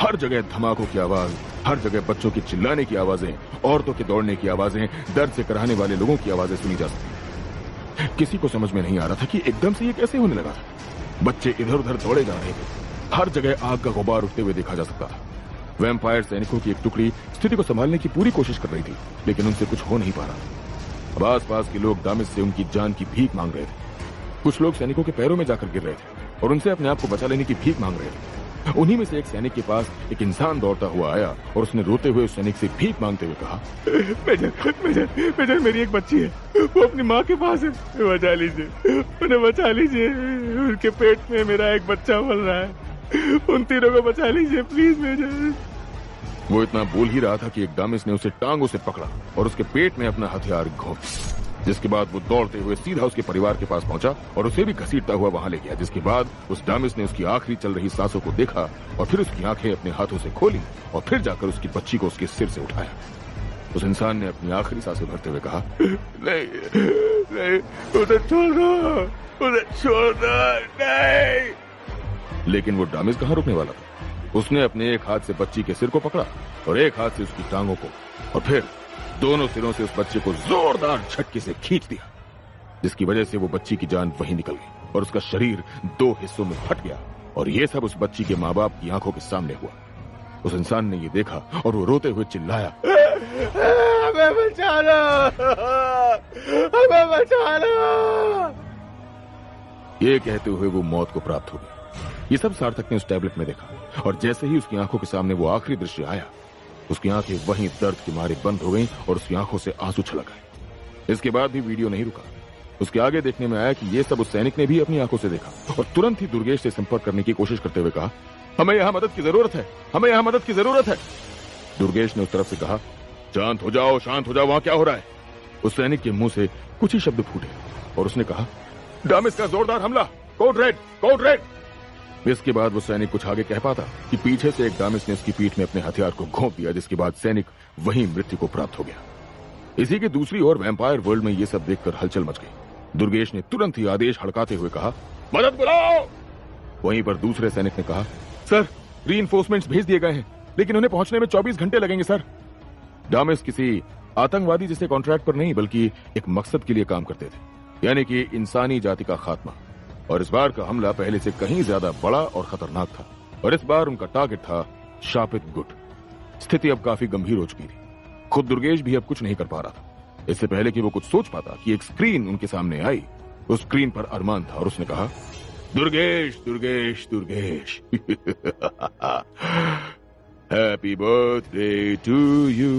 हर जगह धमाकों की आवाज, हर जगह बच्चों की चिल्लाने की आवाजें, औरतों के दौड़ने की आवाजें, दर्द से कराहने वाले लोगों की आवाजें सुनी जा सकती। किसी को समझ में नहीं आ रहा था कि एकदम से ये कैसे होने लगा था। बच्चे इधर उधर दौड़े जा रहे थे। हर जगह आग का गुबार उठते हुए देखा जा सकता था। वैम्पायर सैनिकों की एक टुकड़ी स्थिति को संभालने की पूरी कोशिश कर रही थी, लेकिन उनसे कुछ हो नहीं पा रहा। अब आसपास के लोग डामिस से उनकी जान की भीख मांग रहे थे। कुछ लोग सैनिकों के पैरों में जाकर गिर रहे थे और उनसे अपने आप को बचा लेने की भीख मांग रहे थे। उन्हीं में से एक सैनिक के पास एक इंसान दौड़ता हुआ आया और उसने रोते हुए उस सैनिक से भीख मांगते हुए कहा, मेजर, मेजर, मेजर, मेरी एक बच्ची है, वो अपनी माँ के पास है, बचा लीजिए, उन्हें बचा लीजिए, उनके पेट में मेरा एक बच्चा पल रहा है, उन तीनों को बचा लीजिए प्लीज मेजर। वो इतना बोल ही रहा था कि एक डामिस ने उसे टांगों से पकड़ा और उसके पेट में अपना हथियार घोंप, जिसके बाद वो दौड़ते हुए सीधा उसके परिवार के पास पहुंचा और उसे भी घसीटता हुआ वहां ले गया। जिसके बाद उस डामिस ने उसकी आखिरी चल रही सांसों को देखा और फिर उसकी आंखें अपने हाथों से खोली और फिर जाकर उसकी बच्ची को उसके सिर से उठाया। उस इंसान ने अपनी आखिरी सांसें भरते हुए कहा, नहीं, नहीं, उसे छोड़ दो, उसे छोड़ दो, नहीं। लेकिन वो डामिस कहां रुकने वाला था। उसने अपने एक हाथ से बच्ची के सिर को पकड़ा और एक हाथ से उसकी टांगों को और फिर दोनों सिरों से उस बच्चे को जोरदार झटके से खींच दिया, जिसकी वजह से वो बच्ची की जान वहीं निकल गई और उसका शरीर 2 हिस्सों में फट गया। और ये सब उस बच्ची के माँ बाप की आंखों के सामने हुआ। उस इंसान ने ये देखा और वो रोते हुए चिल्लाया, हमें बचा लो, हमें बचा लो। ये कहते हुए वो मौत को प्राप्त हो गया। ये सब सार्थक ने उस टैबलेट में देखा और जैसे ही उसकी आंखों के सामने वो आखिरी दृश्य आया, उसकी आंखें वहीं दर्द के मारे बंद हो गईं और उसकी आंखों से आंसू छलक गए। इसके बाद भी वीडियो नहीं रुका। उसके आगे देखने में आया कि ये सब उस सैनिक ने भी अपनी आंखों से देखा और तुरंत ही दुर्गेश से संपर्क करने की कोशिश करते हुए कहा, हमें यहां मदद की जरूरत है, हमें यहां मदद की जरूरत है। दुर्गेश ने उस तरफ से कहा, शांत हो जाओ, शांत हो जाओ, वहां क्या हो रहा है? उस सैनिक के मुंह से कुछ ही शब्द फूटे और उसने कहा, डामिस का जोरदार हमला, कोड रेड, कोड रेड। इसके बाद वो सैनिक कुछ आगे कह पाता कि पीछे से एक डामिस ने उसकी पीठ में अपने हथियार को घोंप दिया, जिसके बाद सैनिक वहीं मृत्यु को प्राप्त हो गया। इसी की दूसरी ओर वैम्पायर वर्ल्ड में ये सब देखकर हलचल मच गई। दुर्गेश ने तुरंत ही आदेश हड़काते हुए कहा, मदद बुलाओ। वहीं पर दूसरे सैनिक ने कहा, सर रीइंफोर्समेंट्स भेज दिए गए हैं, लेकिन उन्हें पहुंचने में 24 घंटे लगेंगे सर। डामिस किसी आतंकवादी जैसे कॉन्ट्रैक्ट पर नहीं बल्कि एक मकसद के लिए काम करते थे, यानी कि इंसानी जाति का खात्मा। और इस बार का हमला पहले से कहीं ज्यादा बड़ा और खतरनाक था और इस बार उनका टारगेट था शापित गुट। स्थिति अब काफी गंभीर हो चुकी थी। खुद दुर्गेश भी अब कुछ नहीं कर पा रहा था। इससे पहले कि वो कुछ सोच पाता कि एक स्क्रीन उनके सामने आई। उस स्क्रीन पर अरमान था और उसने कहा, Durgesh Durgesh Durgesh happy birthday to you,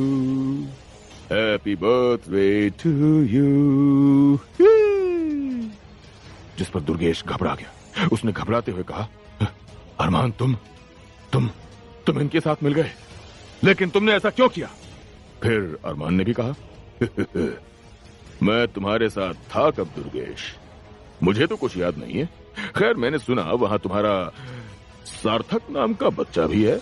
happy birthday to you. जिस पर दुर्गेश घबरा गया। उसने घबराते हुए कहा, अरमान तुम इनके साथ मिल गए, लेकिन तुमने ऐसा क्यों किया? फिर अरमान ने भी कहा, मैं तुम्हारे साथ था कब दुर्गेश, मुझे तो कुछ याद नहीं है। खैर मैंने सुना वहां तुम्हारा सार्थक नाम का बच्चा भी है?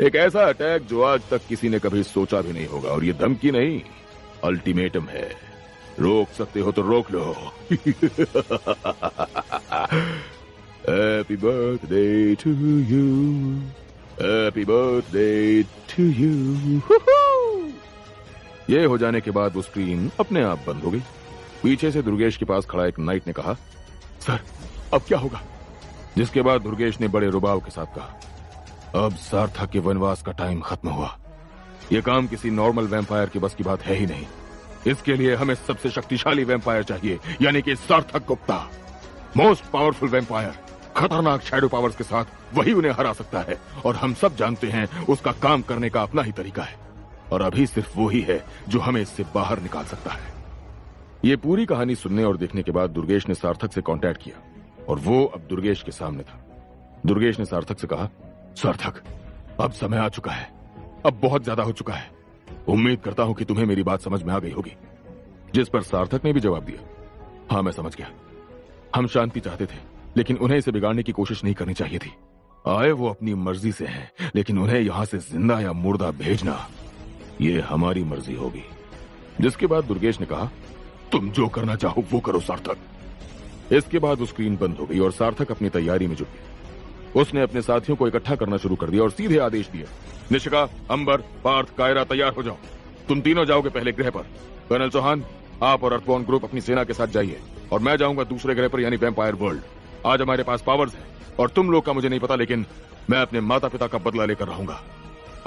एक ऐसा अटैक जो आज तक किसी ने कभी सोचा भी नहीं होगा, और ये धमकी नहीं, अल्टीमेटम है। रोक सकते हो तो रोक लो। Happy birthday to you, happy birthday to you. ये हो जाने के बाद वो स्क्रीन अपने आप बंद हो गई। पीछे से दुर्गेश के पास खड़ा एक नाइट ने कहा, सर अब क्या होगा? जिसके बाद दुर्गेश ने बड़े रुबाव के साथ कहा, अब सार्थक के वनवास का टाइम खत्म हुआ। यह काम किसी नॉर्मल वैम्पायर की बस की बात है ही नहीं। इसके लिए हमें सबसे शक्तिशाली वैम्पायर चाहिए, यानी कि सार्थक गुप्ता। मोस्ट पावरफुल वैम्पायर, खतरनाक शैडो पावर्स के साथ वही उन्हें हरा सकता है, और हम सब जानते हैं उसका काम करने का अपना ही तरीका है, और अभी सिर्फ वो ही है जो हमें इससे बाहर निकाल सकता है। ये पूरी कहानी सुनने और देखने के बाद दुर्गेश ने सार्थक से कांटेक्ट किया, और वो अब दुर्गेश के सामने था। दुर्गेश ने सार्थक से कहा, सार्थक अब समय आ चुका है, अब बहुत ज्यादा हो चुका है। उम्मीद करता हूं कि तुम्हें मेरी बात समझ में आ गई होगी। जिस पर सार्थक ने भी जवाब दिया, हाँ मैं समझ गया। हम शांति चाहते थे, लेकिन उन्हें इसे बिगाड़ने की कोशिश नहीं करनी चाहिए थी। आए वो अपनी मर्जी से हैं, लेकिन उन्हें यहां से जिंदा या मुर्दा भेजना ये हमारी मर्जी होगी। जिसके बाद दुर्गेश ने कहा, तुम जो करना चाहो वो करो सार्थक। इसके बाद वो स्क्रीन बंद हो गई और सार्थक अपनी तैयारी में जुट गया। उसने अपने साथियों को इकट्ठा करना शुरू कर दिया और सीधे आदेश दिए, निशिका, अंबर, पार्थ, कायरा तैयार हो जाओ। तुम तीनों जाओगे पहले ग्रह पर। कर्नल चौहान, आप और अर्थबॉर्न ग्रुप अपनी सेना के साथ जाइए, और मैं जाऊंगा दूसरे ग्रह पर, यानी वैम्पायर वर्ल्ड। आज हमारे पास पावर्स है, और तुम लोग का मुझे नहीं पता, लेकिन मैं अपने माता पिता का बदला लेकर रहूंगा।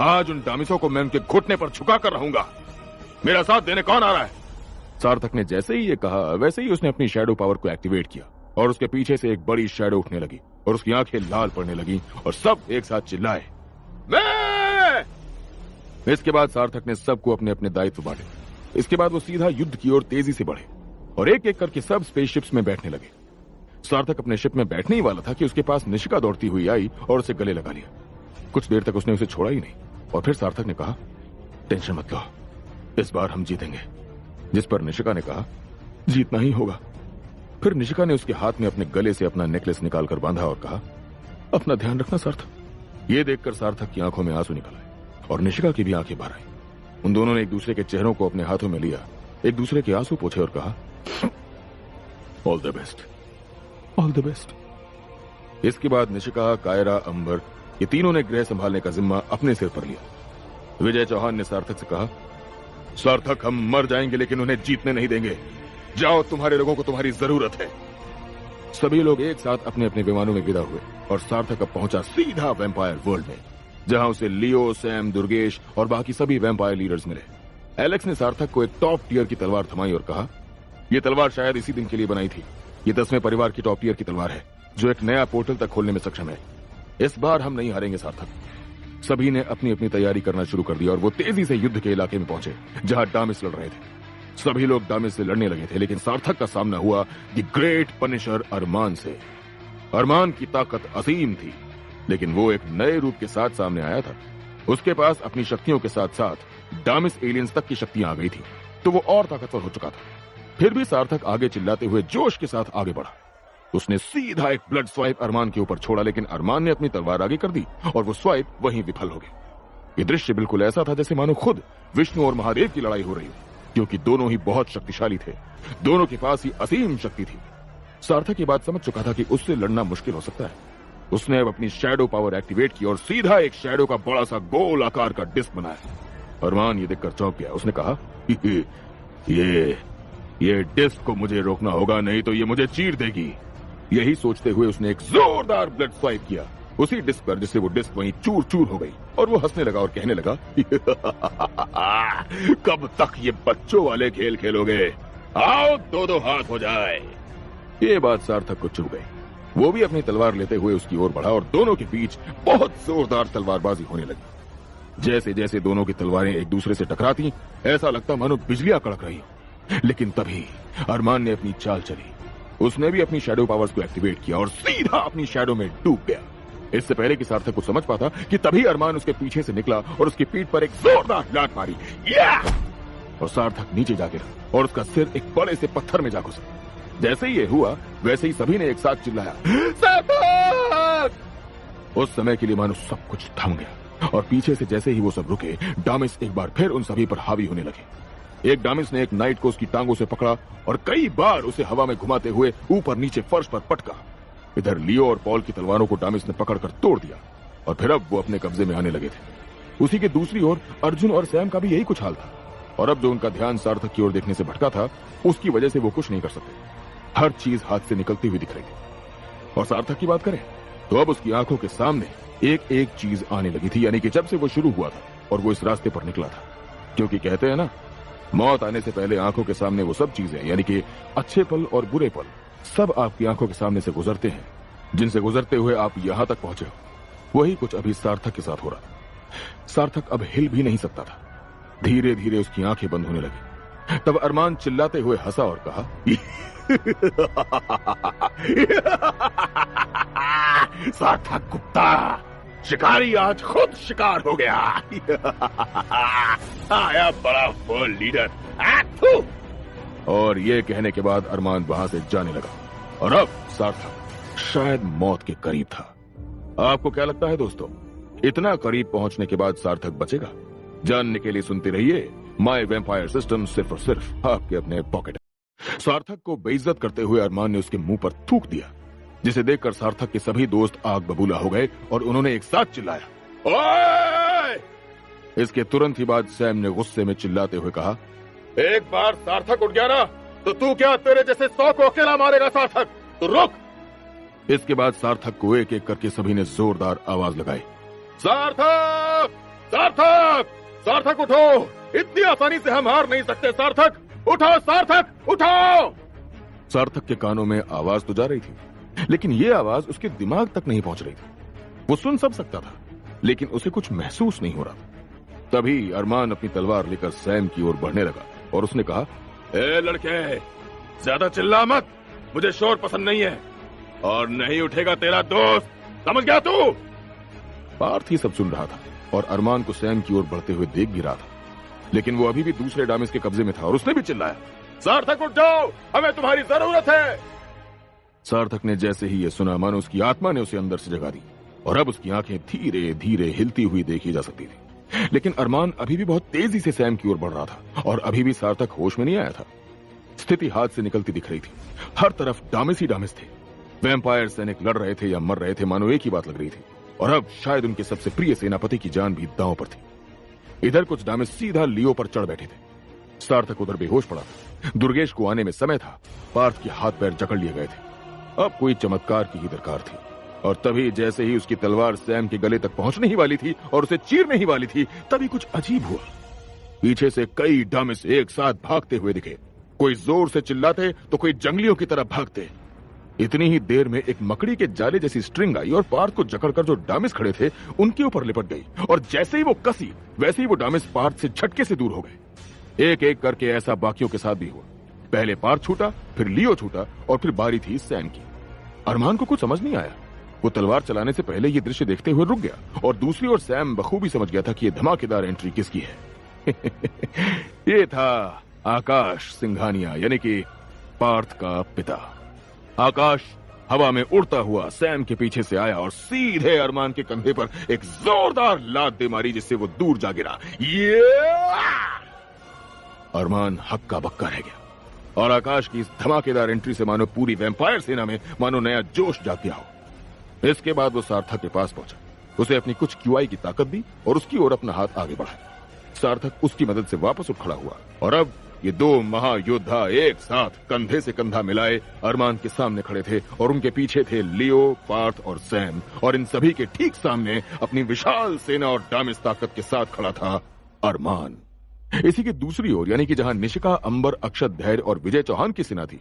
आज उन डामिसों को मैं उनके घुटने पर झुका कर रहूंगा। मेरा साथ देने कौन आ रहा है? सार्थक ने जैसे ही ये कहा, वैसे ही उसने अपनी शैडो पावर को एक्टिवेट किया, और उसके पीछे से एक बड़ी शैडो उठने लगी, और उसकी आंखें लाल पड़ने लगी, और सब एक साथ चिल्लाए, मैं! इसके बाद सार्थक ने सबको अपने अपने दायित्व बांटे। इसके बाद वो सीधा युद्ध की ओर तेजी से बढ़े, और एक एक करके सब स्पेसशिप्स में बैठने लगे। सार्थक अपने शिप में बैठने ही वाला था कि उसके पास निशिका दौड़ती हुई आई और उसे गले लगा लिया। कुछ देर तक उसने उसे छोड़ा ही नहीं, और फिर सार्थक ने कहा, टेंशन मत लो, इस बार हम जीतेंगे। जिस पर निशिका ने कहा, जीतना ही होगा। फिर निशिका ने उसके हाथ में अपने गले से अपना नेकलेस निकालकर बांधा और कहा, अपना ध्यान रखना सार्थक। ये देखकर सार्थक की आंखों में आंसू निकल आए, और निशिका की भी आंखें भर आई। उन दोनों ने एक दूसरे के चेहरों को अपने हाथों में लिया, एक दूसरे के आंसू पोंछे और कहा, all the best, all the best. इसके बाद निशिका, कायरा, अंबर, ये तीनों ने ग्रह संभालने का जिम्मा अपने सिर पर लिया। विजय चौहान ने सार्थक से कहा, सार्थक हम मर जाएंगे लेकिन उन्हें जीतने नहीं देंगे। जाओ, तुम्हारे लोगों को तुम्हारी जरूरत है। सभी लोग एक साथ अपने अपने विमानों में विदा हुए, और सार्थक अब पहुंचा सीधा वैम्पायर वर्ल्ड में, जहां उसे लियो, सैम, दुर्गेश और बाकी सभी वैम्पायर लीडर्स मिले। एलेक्स ने सार्थक को एक टॉप टियर की तलवार थमाई और कहा, यह तलवार शायद इसी दिन के लिए बनाई थी। ये 10वें परिवार की टॉप टियर की तलवार है, जो एक नया पोर्टल तक खोलने में सक्षम है। इस बार हम नहीं हारेंगे सार्थक। सभी ने अपनी अपनी तैयारी करना शुरू कर दिया और वो तेजी से युद्ध के इलाके में पहुंचे जहां डामिस लड़ रहे थे। सभी लोग डामिस से लड़ने लगे थे, लेकिन सार्थक का सामना हुआ द ग्रेट पनिशर अरमान से। अरमान की ताकत असीम थी, लेकिन वो एक नए रूप के साथ सामने आया था। उसके पास अपनी शक्तियों के साथ साथ डामिस एलियंस तक की शक्तियां आ गई थी, तो वो और ताकतवर हो चुका था। फिर भी सार्थक आगे चिल्लाते हुए जोश के साथ आगे बढ़ा। उसने सीधा एक ब्लड स्वाइप अरमान के ऊपर छोड़ा, लेकिन अरमान ने अपनी तलवार आगे कर दी और वो स्वाइप वहीं विफल हो गई। ये दृश्य बिल्कुल ऐसा था जैसे मानो खुद विष्णु और महादेव की लड़ाई हो रही हो, क्योंकि दोनों ही बहुत शक्तिशाली थे। दोनों के पास ही असीम शक्ति थी। सार्थक ये बात समझ चुका था कि उससे लड़ना मुश्किल हो सकता है। उसने अब अपनी शैडो पावर एक्टिवेट की और सीधा एक शैडो का बड़ा सा गोल आकार का डिस्क बनाया। अरमान ये देखकर चौंक गया। उसने कहा, ये डिस्क को मुझे रोकना होगा, नहीं तो ये मुझे चीर देगी। यही सोचते हुए उसने एक जोरदार ब्लड स्वाइप किया उसी डिस्क पर, जिससे वो डिस्क वहीं चूर चूर हो गई। और वो हंसने लगा और कहने लगा, कब तक ये बच्चों वाले खेल खेलोगे? आओ दो हाथ हो जाए। ये बात सार्थक को चुभ गई। वो भी अपनी तलवार लेते हुए उसकी ओर बढ़ा और दोनों के बीच बहुत जोरदार तलवारबाजी होने लगी। जैसे जैसे दोनों की तलवारें एक दूसरे से टकराती, ऐसा लगता मानो बिजलियां कड़क रही हो। लेकिन तभी अरमान ने अपनी चाल चली। उसने भी अपनी शैडो पावर्स को एक्टिवेट किया और सीधा अपनी शैडो में डूब गया। इससे पहले कि सार्थक को समझ पाता कि तभी अरमान उसके पीछे से निकला और उसकी पीठ पर एक जोरदार लात मारी। और सार्थक नीचे जा गिरा और उसका सिर एक बड़े से पत्थर में जा घुसा। जैसे ही ये हुआ, वैसे ही सभी ने एक साथ चिल्लाया, सार्थक! उस समय के लिए मानो सब कुछ थम गया और पीछे से जैसे ही वो सब रुके, डामिस एक बार फिर उन सभी पर हावी होने लगे। एक डामिस ने एक नाइट को उसकी टांगों से पकड़ा और कई बार उसे हवा में घुमाते हुए ऊपर नीचे फर्श पर पटका। इधर लियो और पॉल की तलवारों को डामिस ने पकड़कर तोड़ दिया और फिर अब वो अपने कब्जे में आने लगे थे। उसी के दूसरी ओर अर्जुन और सैम का भी यही कुछ हाल था और अब जो उनका ध्यान सार्थक की ओर देखने से भटका था, उसकी वजह से वो कुछ नहीं कर सकते। हर चीज हाथ से निकलती हुई दिख रही थी। और सार्थक की बात करें तो अब उसकी आंखों के सामने एक एक चीज आने लगी थी, यानी कि जब से वो शुरू हुआ था और वो इस रास्ते पर निकला था। क्योंकि कहते हैं ना, मौत आने से पहले आंखों के सामने वो सब चीजें, यानी कि अच्छे पल और बुरे पल, सब आपकी आंखों के सामने से गुजरते हैं, जिनसे गुजरते हुए आप यहां तक पहुंचे हो। वही कुछ अभी सार्थक के साथ हो रहा। सार्थक अब हिल भी नहीं सकता था। धीरे धीरे उसकी आंखें बंद होने लगी। तब अरमान चिल्लाते हुए हंसा और कहा, सार्थक कुत्ता, शिकारी आज खुद शिकार हो गया। आया बड़ा फुल लीडर। और ये कहने के बाद अरमान वहां से जाने लगा और अब सार्थक शायद मौत के करीब था। आपको क्या लगता है दोस्तों, इतना करीब पहुंचने के बाद सार्थक बचेगा? जानने के लिए सुनते रहिए माय वेम्पायर सिस्टम, सिर्फ और सिर्फ आपके अपने पॉकेट। सार्थक को बेइज्जत करते हुए अरमान ने उसके मुंह पर थूक दिया, जिसे देखकर सार्थक के सभी दोस्त आग बबूला हो गए और उन्होंने एक साथ चिल्लाया, ओए! इसके तुरंत ही बाद सैम ने गुस्से में चिल्लाते हुए कहा, एक बार सार्थक उठ गया ना तो तू क्या तेरे जैसे 100 को अकेला मारेगा सार्थक? तो रुक! इसके बाद सार्थक को एक एक करके सभी ने जोरदार आवाज लगाई, सार्थक! सार्थक! सार्थक उठो! इतनी आसानी से हम हार नहीं सकते। सार्थक उठो! सार्थक उठो! सार्थक के कानों में आवाज तो जा रही थी, लेकिन ये आवाज उसके दिमाग तक नहीं पहुंच रही थी। वो सुन सब सकता था, लेकिन उसे कुछ महसूस नहीं हो रहा था। तभी अरमान अपनी तलवार लेकर सैम की ओर बढ़ने लगा और उसने कहा, ए लड़के, ज्यादा चिल्ला मत, मुझे शोर पसंद नहीं है और नहीं उठेगा तेरा दोस्त, समझ गया तू? पार्थ ही सब सुन रहा था और अरमान को सैम की ओर बढ़ते हुए देख भी रहा था, लेकिन वो अभी भी दूसरे डामिस के कब्जे में था और उसने भी चिल्लाया, सार्थक उठ जाओ, हमें तुम्हारी जरूरत है। सार्थक ने जैसे ही ये सुना, मानो उसकी आत्मा ने उसे अंदर से जगा दी और अब उसकी आंखें धीरे धीरे हिलती हुई देखी जा सकती थी। लेकिन अरमान अभी भी बहुत तेजी से सैम की ओर बढ़ रहा था और अभी भी सार्थक होश में नहीं आया था। स्थिति हाथ से निकलती दिख रही थी। हर तरफ डामिस ही डामिस थे। वैम्पायर सैनिक लड़ रहे थे या मर रहे थे, मानो एक ही बात लग रही थी। और अब शायद उनके सबसे प्रिय सेनापति की जान भी दांव पर थी। इधर कुछ डामिस सीधा लियो पर चढ़ बैठे थे। सार्थक उधर बेहोश पड़ा था। दुर्गेश को आने में समय था। पार्थ के हाथ पैर जकड़ लिए गए थे। अब कोई चमत्कार की ही दरकार थी। और तभी जैसे ही उसकी तलवार सैम के गले तक पहुंचने ही वाली थी और उसे चीरने ही वाली थी, तभी कुछ अजीब हुआ। पीछे से कई डामिस एक साथ भागते हुए दिखे। कोई जोर से चिल्लाते तो कोई जंगलियों की तरह भागते। इतनी ही देर में एक मकड़ी के जाले जैसी स्ट्रिंग आई और पार्थ को जकड़कर जो डामिस खड़े थे उनके ऊपर लिपट गई, और जैसे ही वो कसी वैसे ही वो डामिस पार्थ से झटके से दूर हो गए। एक एक करके ऐसा बाकियों के साथ भी हुआ। पहले पार्थ छूटा, फिर लियो छूटा, और फिर बारी थी सैम की। अरमान को कुछ समझ नहीं आया। वो तलवार चलाने से पहले ये दृश्य देखते हुए रुक गया, और दूसरी ओर सैम बखूबी समझ गया था कि ये धमाकेदार एंट्री किसकी है। ये था आकाश सिंघानिया, यानी कि पार्थ का पिता। आकाश हवा में उड़ता हुआ सैम के पीछे से आया और सीधे अरमान के कंधे पर एक जोरदार लात दे मारी, जिससे वो दूर जा गिरा। ये अरमान हक्का बक्का रह गया, और आकाश की इस धमाकेदार एंट्री से मानो पूरी वैम्पायर सेना में मानो नया जोश जाग गया हो। इसके बाद वो सार्थक के पास पहुंचा, उसे अपनी कुछ क्यूआई की ताकत दी और उसकी ओर अपना हाथ आगे बढ़ाया। सार्थक उसकी मदद से वापस उठ खड़ा हुआ, और अब ये दो महायोद्धा एक साथ कंधे से कंधा मिलाए अरमान के सामने खड़े थे, और उनके पीछे थे लियो, पार्थ और सैम, और इन सभी के ठीक सामने अपनी विशाल सेना और डामिस ताकत के साथ खड़ा था अरमान। इसी की दूसरी ओर, यानी कि जहां निशिका, अंबर, अक्षत, धैर्य और विजय चौहान की सेना थी,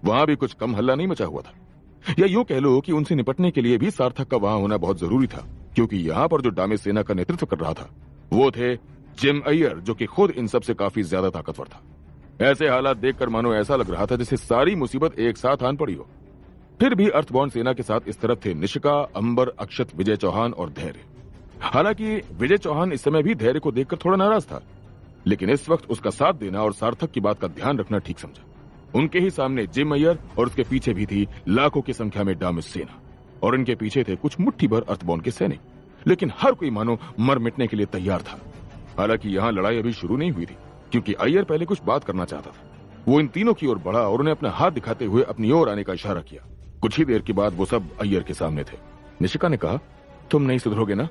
वहां भी कुछ कम हल्ला नहीं मचा हुआ था। या यूं कह लो कि उनसे निपटने के लिए भी सार्थक का वहां होना बहुत जरूरी था, क्योंकि यहां पर जो डामिस सेना का नेतृत्व कर रहा था वो थे जिम अय्यर, जो कि खुद इन सबसे काफी ज्यादा ताकतवर था। ऐसे हालात देखकर मानो ऐसा लग रहा था जैसे सारी मुसीबत एक साथ आन पड़ी हो। फिर भी अर्थबॉन्ड सेना के साथ इस तरफ थे निशिका, अंबर, अक्षत, विजय चौहान और धैर्य। हालांकि विजय चौहान इस समय भी धैर्य को देखकर थोड़ा नाराज था, लेकिन इस वक्त उसका साथ देना और सार्थक की बात का ध्यान रखना ठीक समझा। उनके ही सामने जिम अय्यर और उसके पीछे भी थी लाखों की संख्या में डामिस सेना, और इनके पीछे थे कुछ मुट्ठी भर अर्थबॉन्ड के सैनिक। लेकिन हर कोई मानो मर मिटने के लिए तैयार था। हालांकि यहां लड़ाई अभी शुरू नहीं हुई थी, क्योंकि अय्यर पहले कुछ बात करना चाहता था। वो इन तीनों की ओर बढ़ा और उन्हें अपना हाथ दिखाते हुए अपनी ओर आने का इशारा किया। कुछ ही देर के बाद वो सब अय्यर के सामने थे। निशिका ने कहा, तुम नहीं सुधरोगे ना?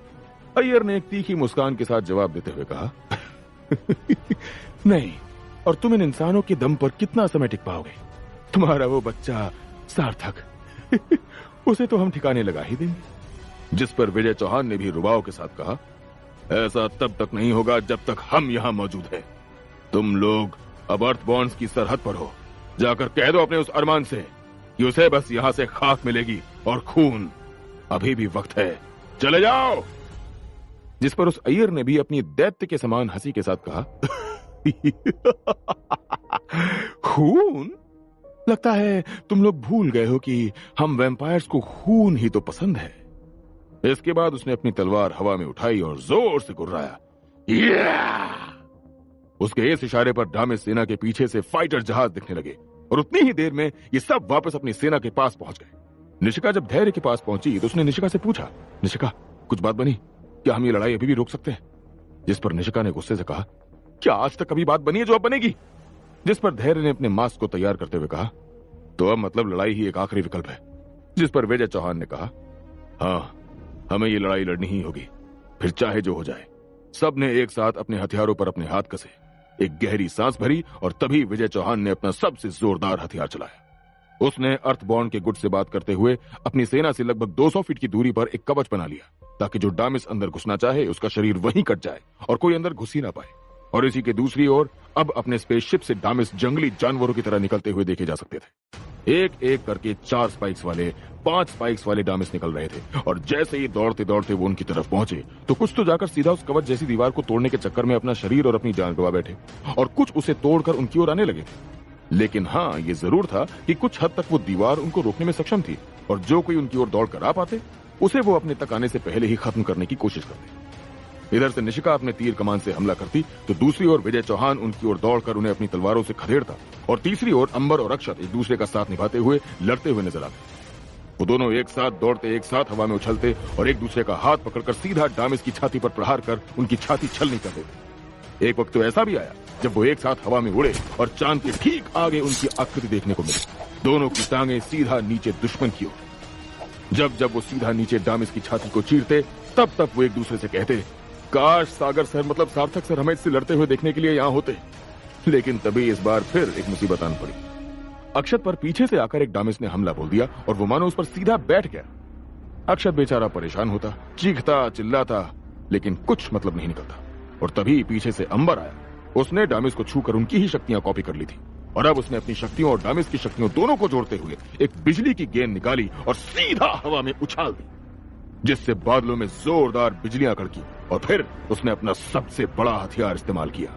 अय्यर ने एक तीखी मुस्कान के साथ जवाब देते हुए कहा, नहीं, और तुम इन इंसानों के दम पर कितना समय टिक पाओगे? तुम्हारा वो बच्चा सार्थक, उसे तो हम ठिकाने लगा ही देंगे। जिस पर विजय चौहान ने भी रुबाव के साथ कहा, ऐसा तब तक नहीं होगा जब तक हम यहां मौजूद हैं। तुम लोग अब अर्थ बॉन्ड्स की सरहद पर हो। जाकर कह दो अपने उस अरमान से कि उसे बस यहां से खाक मिलेगी और खून। अभी भी वक्त है, चले जाओ। जिस पर उस अय्यर ने भी अपनी दैत्य के समान हंसी के साथ कहा, खून? लगता है तुम लोग भूल गए हो कि हम वैम्पायर्स को खून ही तो पसंद है। इसके बाद उसने अपनी तलवार हवा में उठाई और जोर से गुर्राया। उसके इस इशारे पर डामिस सेना के पीछे से फाइटर जहाज दिखने लगे, और उतनी ही देर में ये सब वापस अपनी सेना के पास पहुंच गए। निशिका जब धैर्य के पास पहुंची तो उसने निशिका से पूछा, निशिका, कुछ बात बनी? क्या हम ये लड़ाई अभी भी रोक सकते हैं? जिस पर निशिका ने गुस्से से कहा, क्या आज तक कभी बात बनी है जो अब बनेगी? जिस पर धैर्य ने अपने मास्क को तैयार करते हुए कहा, तो अब मतलब लड़ाई ही एक आखिरी विकल्प है। जिस पर विजय चौहान ने कहा, हाँ, हमें ये लड़ाई लड़नी ही होगी, फिर चाहे जो हो जाए। सब ने एक साथ अपने हथियारों पर अपने हाथ कसे, एक गहरी सांस भरी, और तभी विजय चौहान ने अपना सबसे जोरदार हथियार चलाया। उसने अर्थबॉन्ड के गुट से बात करते हुए अपनी सेना से लगभग 200 फीट की दूरी पर एक कवच बना लिया, ताकि जो डामिस अंदर घुसना चाहे उसका शरीर वहीं कट जाए और कोई अंदर घुस ही ना पाए। और इसी के दूसरी ओर अब अपने स्पेसशिप से डामिस जंगली जानवरों की तरह निकलते हुए देखे जा सकते थे। एक एक करके 4 स्पाइक्स वाले, 5 स्पाइक्स वाले डामिस निकल रहे थे, और जैसे ही दौड़ते दौड़ते वो उनकी तरफ पहुंचे तो कुछ तो जाकर सीधा उस कवच जैसी दीवार को तोड़ने के चक्कर में अपना शरीर और अपनी जान गंवा बैठे, और कुछ उसे तोड़कर उनकी ओर आने लगे थे। लेकिन हाँ, ये जरूर था कि कुछ हद तक वो दीवार उनको रोकने में सक्षम थी, और जो कोई उनकी ओर दौड़कर आ पाते उसे वो अपने तक आने से पहले ही खत्म करने की कोशिश करते। इधर से निशिका अपने तीर कमान से हमला करती तो दूसरी ओर विजय चौहान उनकी ओर दौड़कर उन्हें अपनी तलवारों से खदेड़ता, और तीसरी ओर अंबर और अक्षत एक दूसरे का साथ निभाते हुए लड़ते हुए नजर आते। वो दोनों एक साथ दौड़ते, एक साथ हवा में उछलते और एक दूसरे का हाथ पकड़कर सीधा डामिस की छाती पर प्रहार कर उनकी छाती छलनी कर देते। एक वक्त तो ऐसा भी आया जब वो एक साथ हवा में उड़े और चांद के ठीक आगे उनकी आकृति देखने को मिली, दोनों की टांगें सीधा नीचे दुश्मन की ओर। जब जब वो सीधा नीचे डामिस की छाती को चीरते तब तब वो एक दूसरे से कहते, काश सागर सर मतलब सार्थक सर हमें इससे लड़ते हुए देखने के लिए यहां होते। लेकिन तभी इस बार फिर एक मुसीबत आन पड़ी। अक्षत पर पीछे से आकर एक डामिस ने हमला बोल दिया और वो मानो उस पर सीधा बैठ गया। अक्षत बेचारा परेशान होता, चीखता चिल्लाता, लेकिन कुछ मतलब नहीं निकलता। और तभी पीछे से अंबर आया। उसने डामिस को छूकर उनकी ही शक्तियां कॉपी कर ली थी। और अब उसने अपनी शक्तियों और डामिस की शक्तियों दोनों को जोड़ते हुए एक बिजली की गेंद निकाली और सीधा हवा में उछाल दी, जिससे बादलों में जोरदार बिजलियां कड़की। और फिर उसने अपना सबसे बड़ा हथियार इस्तेमाल किया।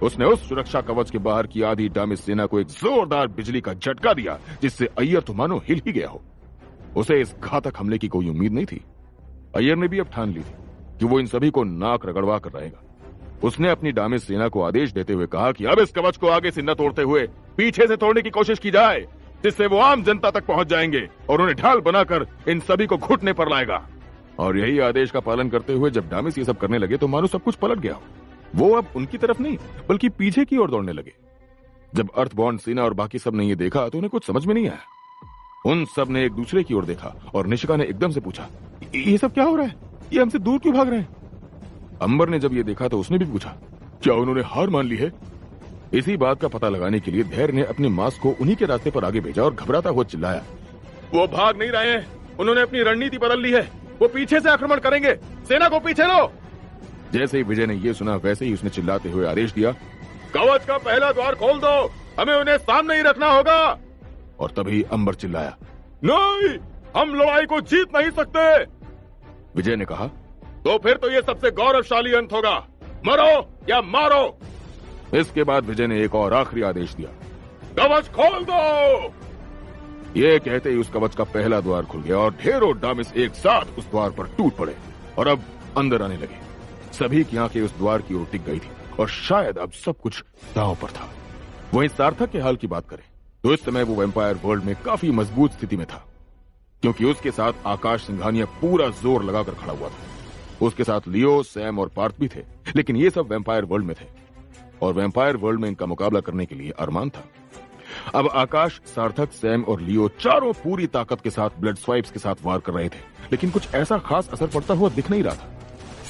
उसने उस सुरक्षा कवच के बाहर की आधी डामिस सेना को एक जोरदार बिजली का झटका दिया, जिससे अय्यर तो मानो हिल ही गया हो। उसे इस घातक हमले की कोई उम्मीद नहीं थी। अय्यर ने भी अब ठान ली थी कि वो इन सभी को नाक रगड़वा कर रहेगा। उसने अपनी डामिस सेना को आदेश देते हुए कहा कि अब इस कवच को आगे से न तोड़ते हुए पीछे से तोड़ने की कोशिश की जाए, जिससे वो आम जनता तक पहुंच जाएंगे और उन्हें ढाल बनाकर इन सभी को घुटने पर लाएगा। और यही आदेश का पालन करते हुए जब डामिस ये सब करने लगे तो मानो सब कुछ पलट गया हो। वो अब उनकी तरफ नहीं बल्कि पीछे की ओर दौड़ने लगे। जब अर्थबॉन्ड सेना और बाकी सब ने ये देखा तो उन्हें कुछ समझ में नहीं आया। उन सब ने एक दूसरे की ओर देखा और निशिका ने एकदम से पूछा, ये सब क्या हो रहा है? ये हमसे दूर क्यों भाग रहे हैं? अंबर ने जब ये देखा तो उसने भी पूछा, क्या उन्होंने हार मान ली है? इसी बात का पता लगाने के लिए धैर्य ने अपने मास्क को उन्हीं के रास्ते पर आगे भेजा और घबराता हुआ चिल्लाया, वो भाग नहीं रहे हैं, उन्होंने अपनी रणनीति बदल ली है, वो पीछे से आक्रमण करेंगे, सेना को पीछे लो। जैसे ही विजय ने यह सुना वैसे ही उसने चिल्लाते हुए आदेश दिया, कवच का पहला द्वार खोल दो, हमें उन्हें सामने ही रखना होगा। और तभी अंबर चिल्लाया, नहीं, हम लड़ाई को जीत नहीं सकते। विजय ने कहा, तो फिर तो ये सबसे गौरवशाली अंत होगा, मरो या मारो। इसके बाद विजय ने एक और आखिरी आदेश दिया, कवच खोल दो। ये कहते ही उस कवच का पहला द्वार खुल गया और ढेरों डामिस एक साथ उस द्वार पर टूट पड़े और अब अंदर आने लगे। सभी की आंखें उस द्वार की ओर टिक गई थी और शायद अब सब कुछ दांव पर था। वहीं सार्थक के हाल की बात करें तो इस समय वो वैम्पायर वर्ल्ड में काफी मजबूत स्थिति में था, क्योंकि उसके साथ आकाश सिंघानिया पूरा जोर लगाकर खड़ा हुआ था। उसके साथ लियो, सैम और पार्थ भी थे, लेकिन ये सब वैम्पायर वर्ल्ड में थे और वैम्पायर वर्ल्ड में इनका मुकाबला करने के लिए अरमान था। अब आकाश, सार्थक, सैम और लियो चारों पूरी ताकत के साथ ब्लड स्वाइप्स के साथ वार कर रहे थे, लेकिन कुछ ऐसा खास असर पड़ता हुआ दिख नहीं रहा था।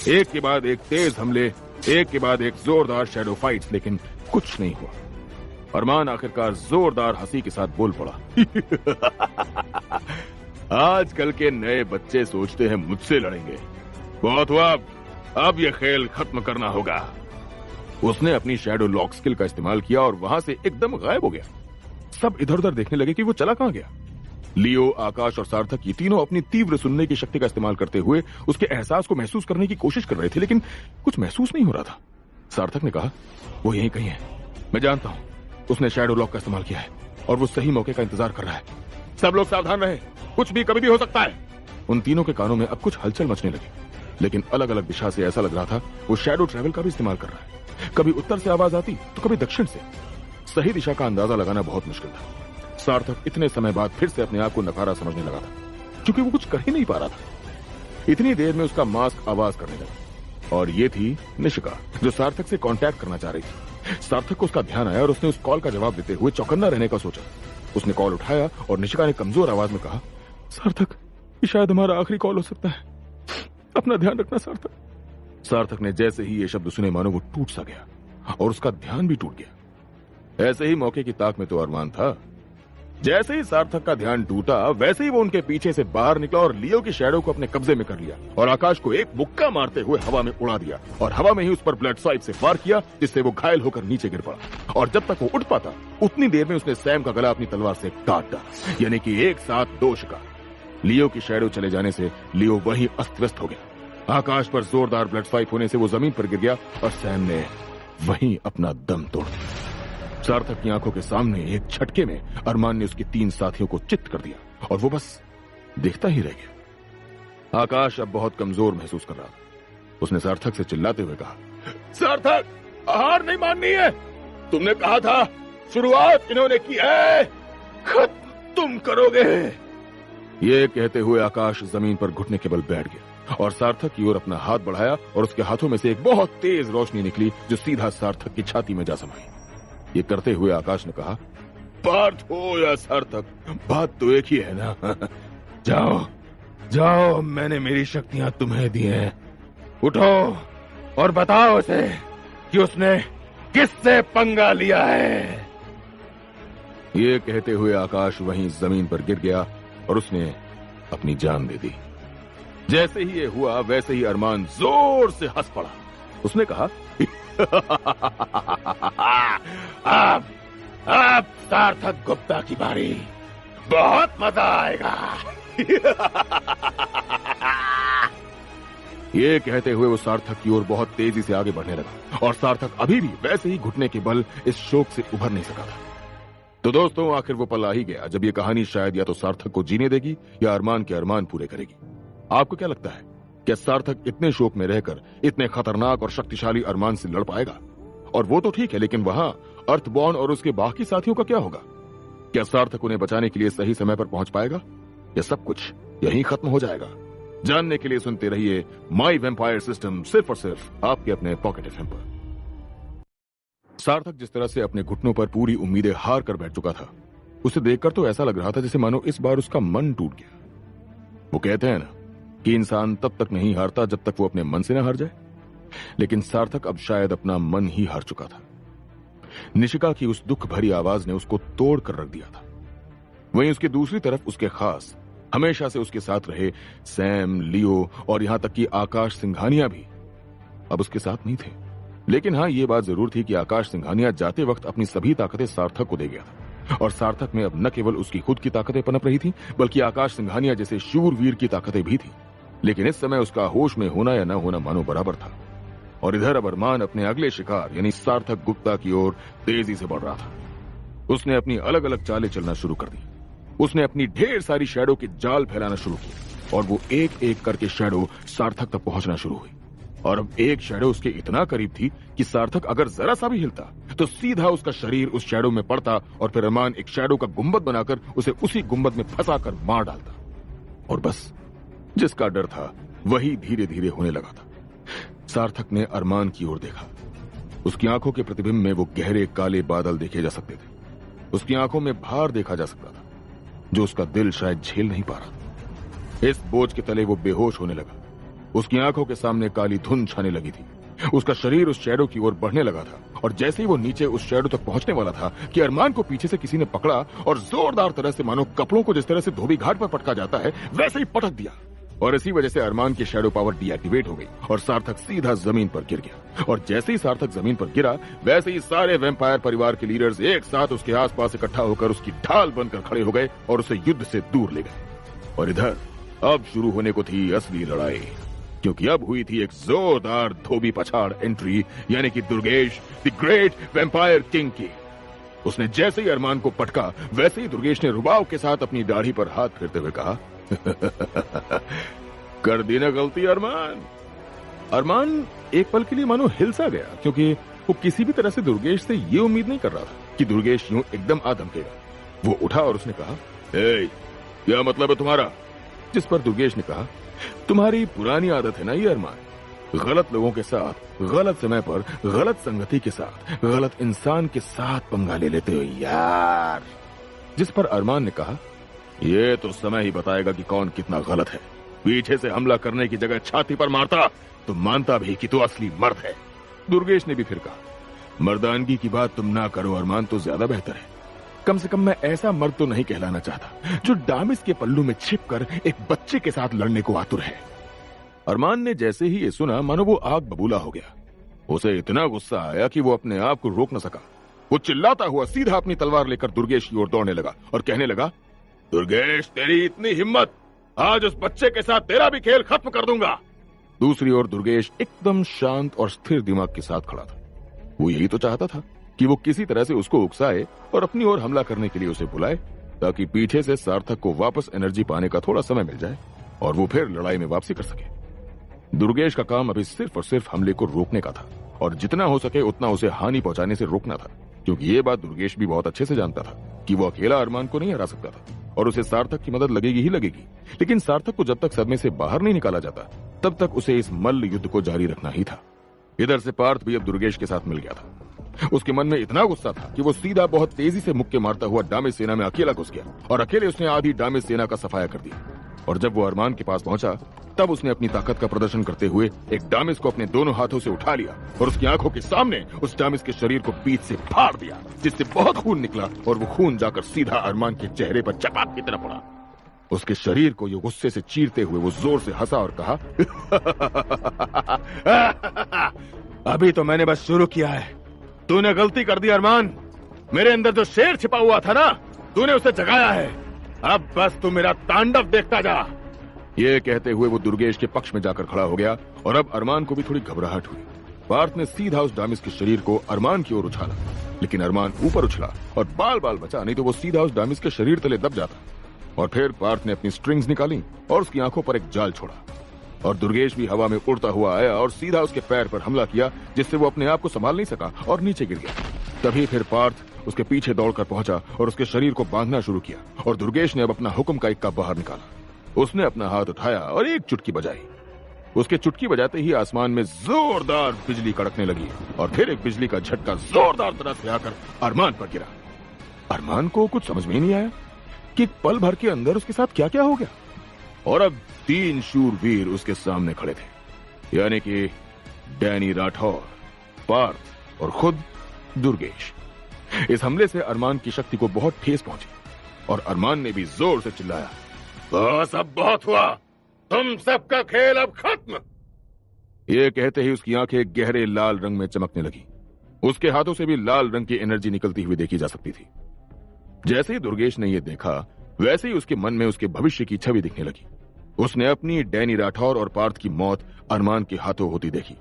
एक के बाद एक तेज हमले, एक के बाद एक जोरदार शैडो फाइट्स, लेकिन कुछ नहीं हुआ। अरमान आखिरकार जोरदार हंसी के साथ बोल पड़ा, आजकल के नए बच्चे सोचते हैं मुझसे लड़ेंगे, बहुत हुआ, अब यह खेल खत्म करना होगा। उसने अपनी शैडो लॉक स्किल का इस्तेमाल किया और वहां से एकदम गायब हो गया। सब इधर उधर देखने लगे कि वो चला कहां गया। लियो, आकाश और सार्थक ये तीनों अपनी तीव्र सुनने की शक्ति का इस्तेमाल करते हुए उसके एहसास को महसूस करने की कोशिश कर रहे थे, लेकिन कुछ महसूस नहीं हो रहा था। सार्थक ने कहा, वो यहीं कहीं है, मैं जानता हूं, उसने शैडो लॉक का इस्तेमाल किया है और वो सही मौके का इंतजार कर रहा है। सब लोग सावधान रहे, कुछ भी कभी भी हो सकता है। उन तीनों के कानों में अब कुछ हलचल मचने लगी, लेकिन अलग अलग दिशा से ऐसा लग रहा था वो शैडो ट्रैवल का भी इस्तेमाल कर रहा है। कभी उत्तर से आवाज आती तो कभी दक्षिण से। सही दिशा का अंदाजा लगाना बहुत मुश्किल था। सार्थक इतने समय बाद फिर से अपने आप को नकारा समझने लगा था, क्योंकि वो कुछ कर ही नहीं पा रहा था। इतनी देर में उसका मास्क आवाज करने लगा और ये थी निशिका, जो सार्थक से कांटेक्ट करना चाह रही थी। सार्थक को उसका ध्यान आया और उसने उस कॉल का जवाब देते हुए चौकन्ना रहने का सोचा। उसने कॉल उठाया और निशिका ने कमजोर आवाज में कहा, सार्थक, ये शायद हमारा आखिरी कॉल हो सकता है, अपना ध्यान रखना सार्थक। सार्थक ने जैसे ही ये शब्द सुने मानो वो टूट सा गया और उसका ध्यान भी टूट गया। ऐसे ही मौके की ताक में तो अरमान था। जैसे ही सार्थक का ध्यान टूटा वैसे ही वो उनके पीछे से बाहर निकला और लियो की शैडो को अपने कब्जे में कर लिया और आकाश को एक मुक्का मारते हुए हवा में उड़ा दिया और हवा में ही उस पर ब्लड स्वाइप से फायर किया, जिससे वो घायल होकर नीचे गिर पड़ा। और जब तक वो उठ पाता उतनी देर में उसने सैम का गला अपनी तलवार से काट डाला, यानी कि एक साथ दो शिकार। लियो की शैडो चले जाने से लियो वहीं अस्त व्यस्त हो गया। आकाश पर जोरदार ब्लड स्वाइप होने से वो जमीन पर गिर गया और सैम ने वहीं अपना दम तोड़ दिया। सार्थक की आंखों के सामने एक झटके में अरमान ने उसके 3 साथियों को चित्त कर दिया और वो बस देखता ही रह गया। आकाश अब बहुत कमजोर महसूस कर रहा था। उसने सार्थक से चिल्लाते हुए कहा, सार्थक, हार नहीं माननी है, तुमने कहा था शुरुआत इन्होंने की है, खत्म तुम करोगे। ये कहते हुए आकाश जमीन पर घुटने के बल बैठ गया और सार्थक की ओर अपना हाथ बढ़ाया और उसके हाथों में से एक बहुत तेज रोशनी निकली जो सीधा सार्थक की छाती में जा समाई। ये करते हुए आकाश ने कहा, पार्थ हो या सार्थक, बात तो एक ही है ना। जाओ जाओ, मैंने मेरी शक्तियां तुम्हें दी हैं, उठो और बताओ उसे कि उसने किससे पंगा लिया है। ये कहते हुए आकाश वहीं जमीन पर गिर गया और उसने अपनी जान दे दी। जैसे ही ये हुआ वैसे ही अरमान जोर से हंस पड़ा। उसने कहा, अब सार्थक गुप्ता की बारी, बहुत मजा आएगा। ये कहते हुए वो सार्थक की ओर बहुत तेजी से आगे बढ़ने लगा और सार्थक अभी भी वैसे ही घुटने के बल इस शोक से उभर नहीं सका था। तो दोस्तों, आखिर वो पल आ ही गया जब ये कहानी शायद या तो सार्थक को जीने देगी या अरमान के अरमान पूरे करेगी। आपको क्या लगता है, क्या सार्थक इतने शोक में रहकर इतने खतरनाक और शक्तिशाली अरमान से लड़ पाएगा? और वो तो ठीक है, लेकिन वहां अर्थबॉर्न और उसके बाकी साथियों का क्या होगा? क्या सार्थक उन्हें बचाने के लिए सही समय पर पहुंच पाएगा या सब कुछ यहीं खत्म हो जाएगा? जानने के लिए सुनते रहिए माई वेम्पायर सिस्टम, सिर्फ और सिर्फ आपके अपने पॉकेट एफएम पर। सार्थक जिस तरह से अपने घुटनों पर पूरी उम्मीदें हार कर बैठ चुका था, उसे देखकर तो ऐसा लग रहा था जैसे मानो इस बार उसका मन टूट गया। वो कहते हैं ना कि इंसान तब तक नहीं हारता जब तक वो अपने मन से न हार जाए, लेकिन सार्थक अब शायद अपना मन ही हार चुका था। निशिका की उस दुख भरी आवाज ने उसको तोड़ कर रख दिया था। वहीं उसकी दूसरी तरफ उसके खास, हमेशा से उसके साथ रहे सैम, लियो और यहां तक कि आकाश सिंघानिया भी अब उसके साथ नहीं थे। लेकिन हाँ, ये बात जरूर थी कि आकाश सिंघानिया जाते वक्त अपनी सभी ताकतें सार्थक को दे गया था और सार्थक में अब न केवल उसकी खुद की ताकतें पनप रही थी, बल्कि आकाश सिंघानिया जैसे शूरवीर की ताकतें भी थी। लेकिन इस समय उसका होश में होना या न होना मानो बराबर था। और इधर अब अरमान अपने अगले शिकार यानी सार्थक गुप्ता की ओर तेजी से बढ़ रहा था। उसने अपनी अलग अलग चालें चलना शुरू कर दी। उसने अपनी ढेर सारी शैडो के जाल फैलाना शुरू किए और वो एक एक करके शैडो सार्थक तक पहुंचना शुरू हुई। और अब एक शैडो उसके इतना करीब थी कि सार्थक अगर जरा सा भी हिलता तो सीधा उसका शरीर उस शैडो में पड़ता और फिर अरमान एक शैडो का गुंबद बनाकर उसे उसी गुंबद में फंसाकर मार डालता। और बस जिसका डर था वही धीरे धीरे होने लगा था। सार्थक ने अरमान की ओर देखा। उसकी आंखों के प्रतिबिंब में वो गहरे काले बादल देखे जा सकते थे। उसकी आंखों में भार देखा जा सकता था जो उसका दिल शायद झेल नहीं पा रहा। इस बोझ के तले वो बेहोश होने लगा। उसकी आंखों के सामने काली धुंध छाने लगी थी। उसका शरीर उस शैडो की ओर बढ़ने लगा था और जैसे ही वो नीचे उस शैडो तक पहुंचने वाला था कि अरमान को पीछे से किसी ने पकड़ा और जोरदार तरह से मानो कपड़ों को जिस तरह से धोबी घाट पर पटका जाता है वैसे ही पटक दिया। और इसी वजह से अरमान की शैडो पावर डीएक्टिवेट हो गई और सार्थक सीधा जमीन पर गिर गया। और जैसे ही सार्थक जमीन पर गिरा वैसे ही सारे वैम्पायर परिवार के लीडर्स एक साथ उसके आसपास इकट्ठा होकर उसकी ढाल बनकर खड़े हो गए और उसे युद्ध से दूर ले गए। और इधर अब शुरू होने को थी असली लड़ाई, क्योंकि अब हुई थी एक जोरदार धोबी पछाड़ एंट्री, यानी कि Durgesh the great vampire king की। उसने जैसे ही अरमान को पटका वैसे ही दुर्गेश ने रुबाव के साथ अपनी दाढ़ी पर हाथ फेरते हुए कहा, कर दी ना गलती अरमान। अरमान एक पल के लिए मानो हिल सा गया, क्योंकि वो किसी भी तरह से दुर्गेश से ये उम्मीद नहीं कर रहा था कि दुर्गेश यूं एकदम आ धमकेगा। वो उठा और उसने कहा, क्या मतलब है तुम्हारा? जिस पर दुर्गेश ने कहा, तुम्हारी पुरानी आदत है ना ये अरमान, गलत लोगों के साथ गलत समय पर गलत संगति के साथ गलत इंसान के साथ पंगा ले लेते हो यार। जिस पर अरमान ने कहा, ये तो समय ही बताएगा कि कौन कितना गलत है। पीछे से हमला करने की जगह छाती पर मारता तो मानता भी कि तू असली मर्द है। दुर्गेश ने भी फिर कहा, मर्दानगी की बात तुम ना करो अरमान, तो ज्यादा बेहतर है। कम से कम मैं ऐसा मर्द तो नहीं कहलाना चाहता जो डामिस के पल्लू में छिपकर एक बच्चे के साथ लड़ने को आतुर है। अरमान ने जैसे ही ये सुना मानो वो आग बबूला हो गया। उसे इतना गुस्सा आया कि वो अपने आप को रोक न सका। वो चिल्लाता हुआ सीधा अपनी तलवार लेकर दुर्गेश की ओर दौड़ने लगा और कहने लगा, दुर्गेश तेरी इतनी हिम्मत, आज उस बच्चे के साथ तेरा भी खेल खत्म कर दूंगा। दूसरी ओर दुर्गेश एकदम शांत और स्थिर दिमाग के साथ खड़ा था। वो यही तो चाहता था कि वो किसी तरह से उसको उकसाए और अपनी ओर हमला करने के लिए उसे बुलाए, ताकि पीछे से सार्थक को वापस एनर्जी पाने का थोड़ा समय मिल जाए और वो फिर लड़ाई में वापसी कर सके। दुर्गेश का काम अभी सिर्फ और सिर्फ हमले को रोकने का था और जितना हो सके उतना उसे हानि पहुंचाने से रोकना था, क्योंकि ये बात दुर्गेश भी बहुत अच्छे से जानता था कि वो अकेला अरमान को नहीं हरा सकता था और उसे सार्थक की मदद लगेगी ही लगेगी। लेकिन सार्थक को जब तक सदमे से बाहर नहीं निकाला जाता तब तक उसे इस मल्ल युद्ध को जारी रखना ही था। इधर से पार्थ भी अब दुर्गेश के साथ मिल गया था। उसके मन में इतना गुस्सा था कि वो सीधा बहुत तेजी से मुक्के मारता हुआ डामिस सेना में अकेला घुस गया और अकेले उसने आधी डामिस सेना का सफाया कर दिया। और जब वो अरमान के पास पहुंचा तब उसने अपनी ताकत का प्रदर्शन करते हुए एक डामिस को अपने दोनों हाथों से उठा लिया और उसकी आंखों के सामने उस डामिस के शरीर को बीच से फाड़ दिया, जिससे बहुत खून निकला और वो खून जाकर सीधा अरमान के चेहरे पर चपाक की तरह पड़ा। उसके शरीर को ये गुस्से से चीरते हुए वो जोर से हंसा और कहा, अभी तो मैंने बस शुरू किया है, तूने गलती कर दी अरमान। मेरे अंदर जो शेर छिपा हुआ था ना, तूने उसे जगाया है। अब बस तू मेरा तांडव देखता जा। ये कहते हुए वो दुर्गेश के पक्ष में जाकर खड़ा हो गया और अब अरमान को भी थोड़ी घबराहट हुई। पार्थ ने सीधा उस डामिस के शरीर को अरमान की ओर उछाला, लेकिन अरमान ऊपर उछला और बाल बाल बचा, नहीं तो वो सीधा उस डामिस के शरीर तले दब जाता। और फिर पार्थ ने अपनी स्ट्रिंग्स निकाली और उसकी आंखों पर एक जाल छोड़ा और दुर्गेश भी हवा में उड़ता हुआ आया और सीधा उसके पैर पर हमला किया, जिससे वो अपने आप को संभाल नहीं सका और नीचे गिर गया। तभी फिर पार्थ उसके पीछे दौड़कर पहुंचा और उसके शरीर को बांधना शुरू किया और दुर्गेश ने अब अपना हुक्म का इक्का बाहर निकाला। उसने अपना हाथ उठाया और एक चुटकी बजाई। उसके चुटकी बजाते ही आसमान में जोरदार बिजली कड़कने लगी और फिर एक बिजली का झटका जोरदार तरह से आकर अरमान पर गिरा। अरमान को कुछ समझ में नहीं आया कि पल भर के अंदर उसके साथ क्या क्या हो गया। और अब 3 शूरवीर उसके सामने खड़े थे, यानी कि डैनी राठौर, पार्थ और खुद दुर्गेश। इस हमले से अरमान की शक्ति को बहुत ठेस पहुंची और अरमान ने भी जोर से चिल्लाया, बस अब बहुत हुआ, तुम सबका खेल अब खत्म। ये कहते ही उसकी आंखें गहरे लाल रंग में चमकने लगी। उसके हाथों से भी लाल रंग की एनर्जी निकलती हुई देखी जा सकती थी। जैसे ही दुर्गेश ने यह देखा, वैसे ही उसके मन में उसके भविष्य की छवि दिखने लगी। उसने अपनी डैनी राठौर और पार्थ की मौत अरमान के हाथों होती देखी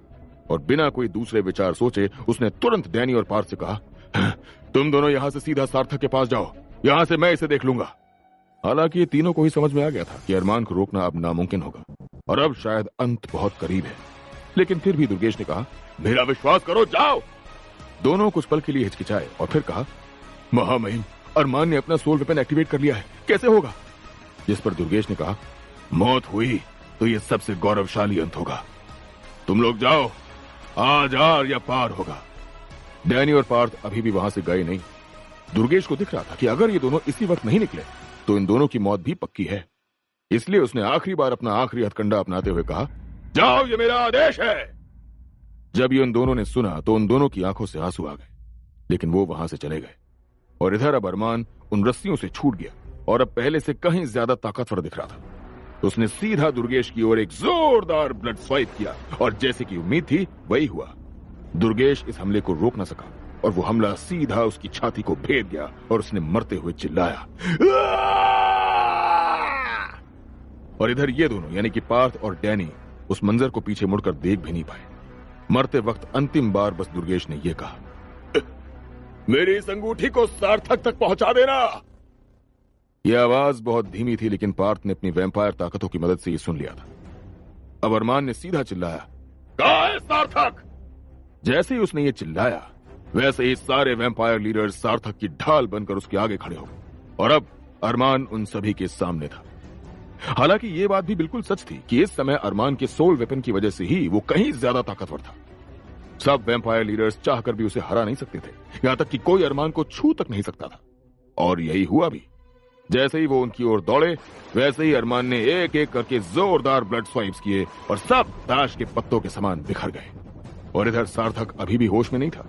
और बिना कोई दूसरे विचार सोचे उसने तुरंत डैनी और पार्थ से कहा, तुम दोनों यहां से सीधा सार्थक के पास जाओ, यहां से मैं इसे देख लूंगा। हालांकि ये तीनों को ही समझ में आ गया था कि अरमान को रोकना अब नामुमकिन होगा और अब शायद अंत बहुत करीब है, लेकिन फिर भी दुर्गेश ने कहा, मेरा विश्वास करो, जाओ। दोनों कुछ पल के लिए हिचकिचाए और फिर कहा, महामहिम, अरमान ने अपना सोल वेपन एक्टिवेट कर लिया है, कैसे होगा? जिस पर दुर्गेश ने कहा, मौत हुई तो ये सबसे गौरवशाली अंत होगा, तुम लोग जाओ, आज आर या पार होगा। डैनी और पार्थ अभी भी वहां से गए नहीं। दुर्गेश को दिख रहा था कि अगर ये दोनों इसी वक्त नहीं निकले तो इन दोनों की मौत भी पक्की है। इसलिए उसने आखिरी बार अपना आखिरी हथकंडा अपनाते हुए कहा, जाओ, ये मेरा आदेश है। जब ये उन दोनों ने सुना तो उन दोनों की आंखों से आंसू आ गए, लेकिन वो वहां से चले गए और इधर अब अरमान उन रस्सियों से छूट गया और अब पहले से कहीं ज्यादा ताकतवर दिख रहा था। उसने सीधा दुर्गेश की ओर एक जोरदार ब्लड स्वाइप किया और जैसे कि उम्मीद थी वही हुआ। दुर्गेश इस हमले को रोक न सका और वो हमला सीधा उसकी छाती को भेद गया और उसने मरते हुए चिल्लाया। और इधर ये दोनों यानी कि पार्थ और डैनी उस मंजर को पीछे मुड़कर देख भी नहीं पाए। मरते वक्त अंतिम बार बस दुर्गेश ने यह कहा, मेरी इस अंगूठी को सार्थक तक पहुंचा देना। यह आवाज बहुत धीमी थी, लेकिन पार्थ ने अपनी वैम्पायर ताकतों की मदद से यह सुन लिया था। अब अरमान ने सीधा चिल्लाया, कहां है सार्थक? जैसे ही उसने ये चिल्लाया, वैसे ही सारे वैम्पायर लीडर्स सार्थक की ढाल बनकर उसके आगे खड़े हो गए और अब अरमान उन सभी के सामने था। हालांकि ये बात भी बिल्कुल सच थी कि इस समय अरमान के सोल वेपन की वजह से ही वो कहीं ज्यादा ताकतवर था। सब वैम्पायर लीडर्स चाहकर भी उसे हरा नहीं सकते थे, यहां तक कि कोई अरमान को छू तक नहीं सकता था। और यही हुआ भी। जैसे ही वो उनकी ओर दौड़े, वैसे ही अरमान ने एक एक करके जोरदार ब्लड स्वाइप्स किए और सब ताश के पत्तों के समान बिखर गए। और इधर सार्थक अभी भी होश में नहीं था।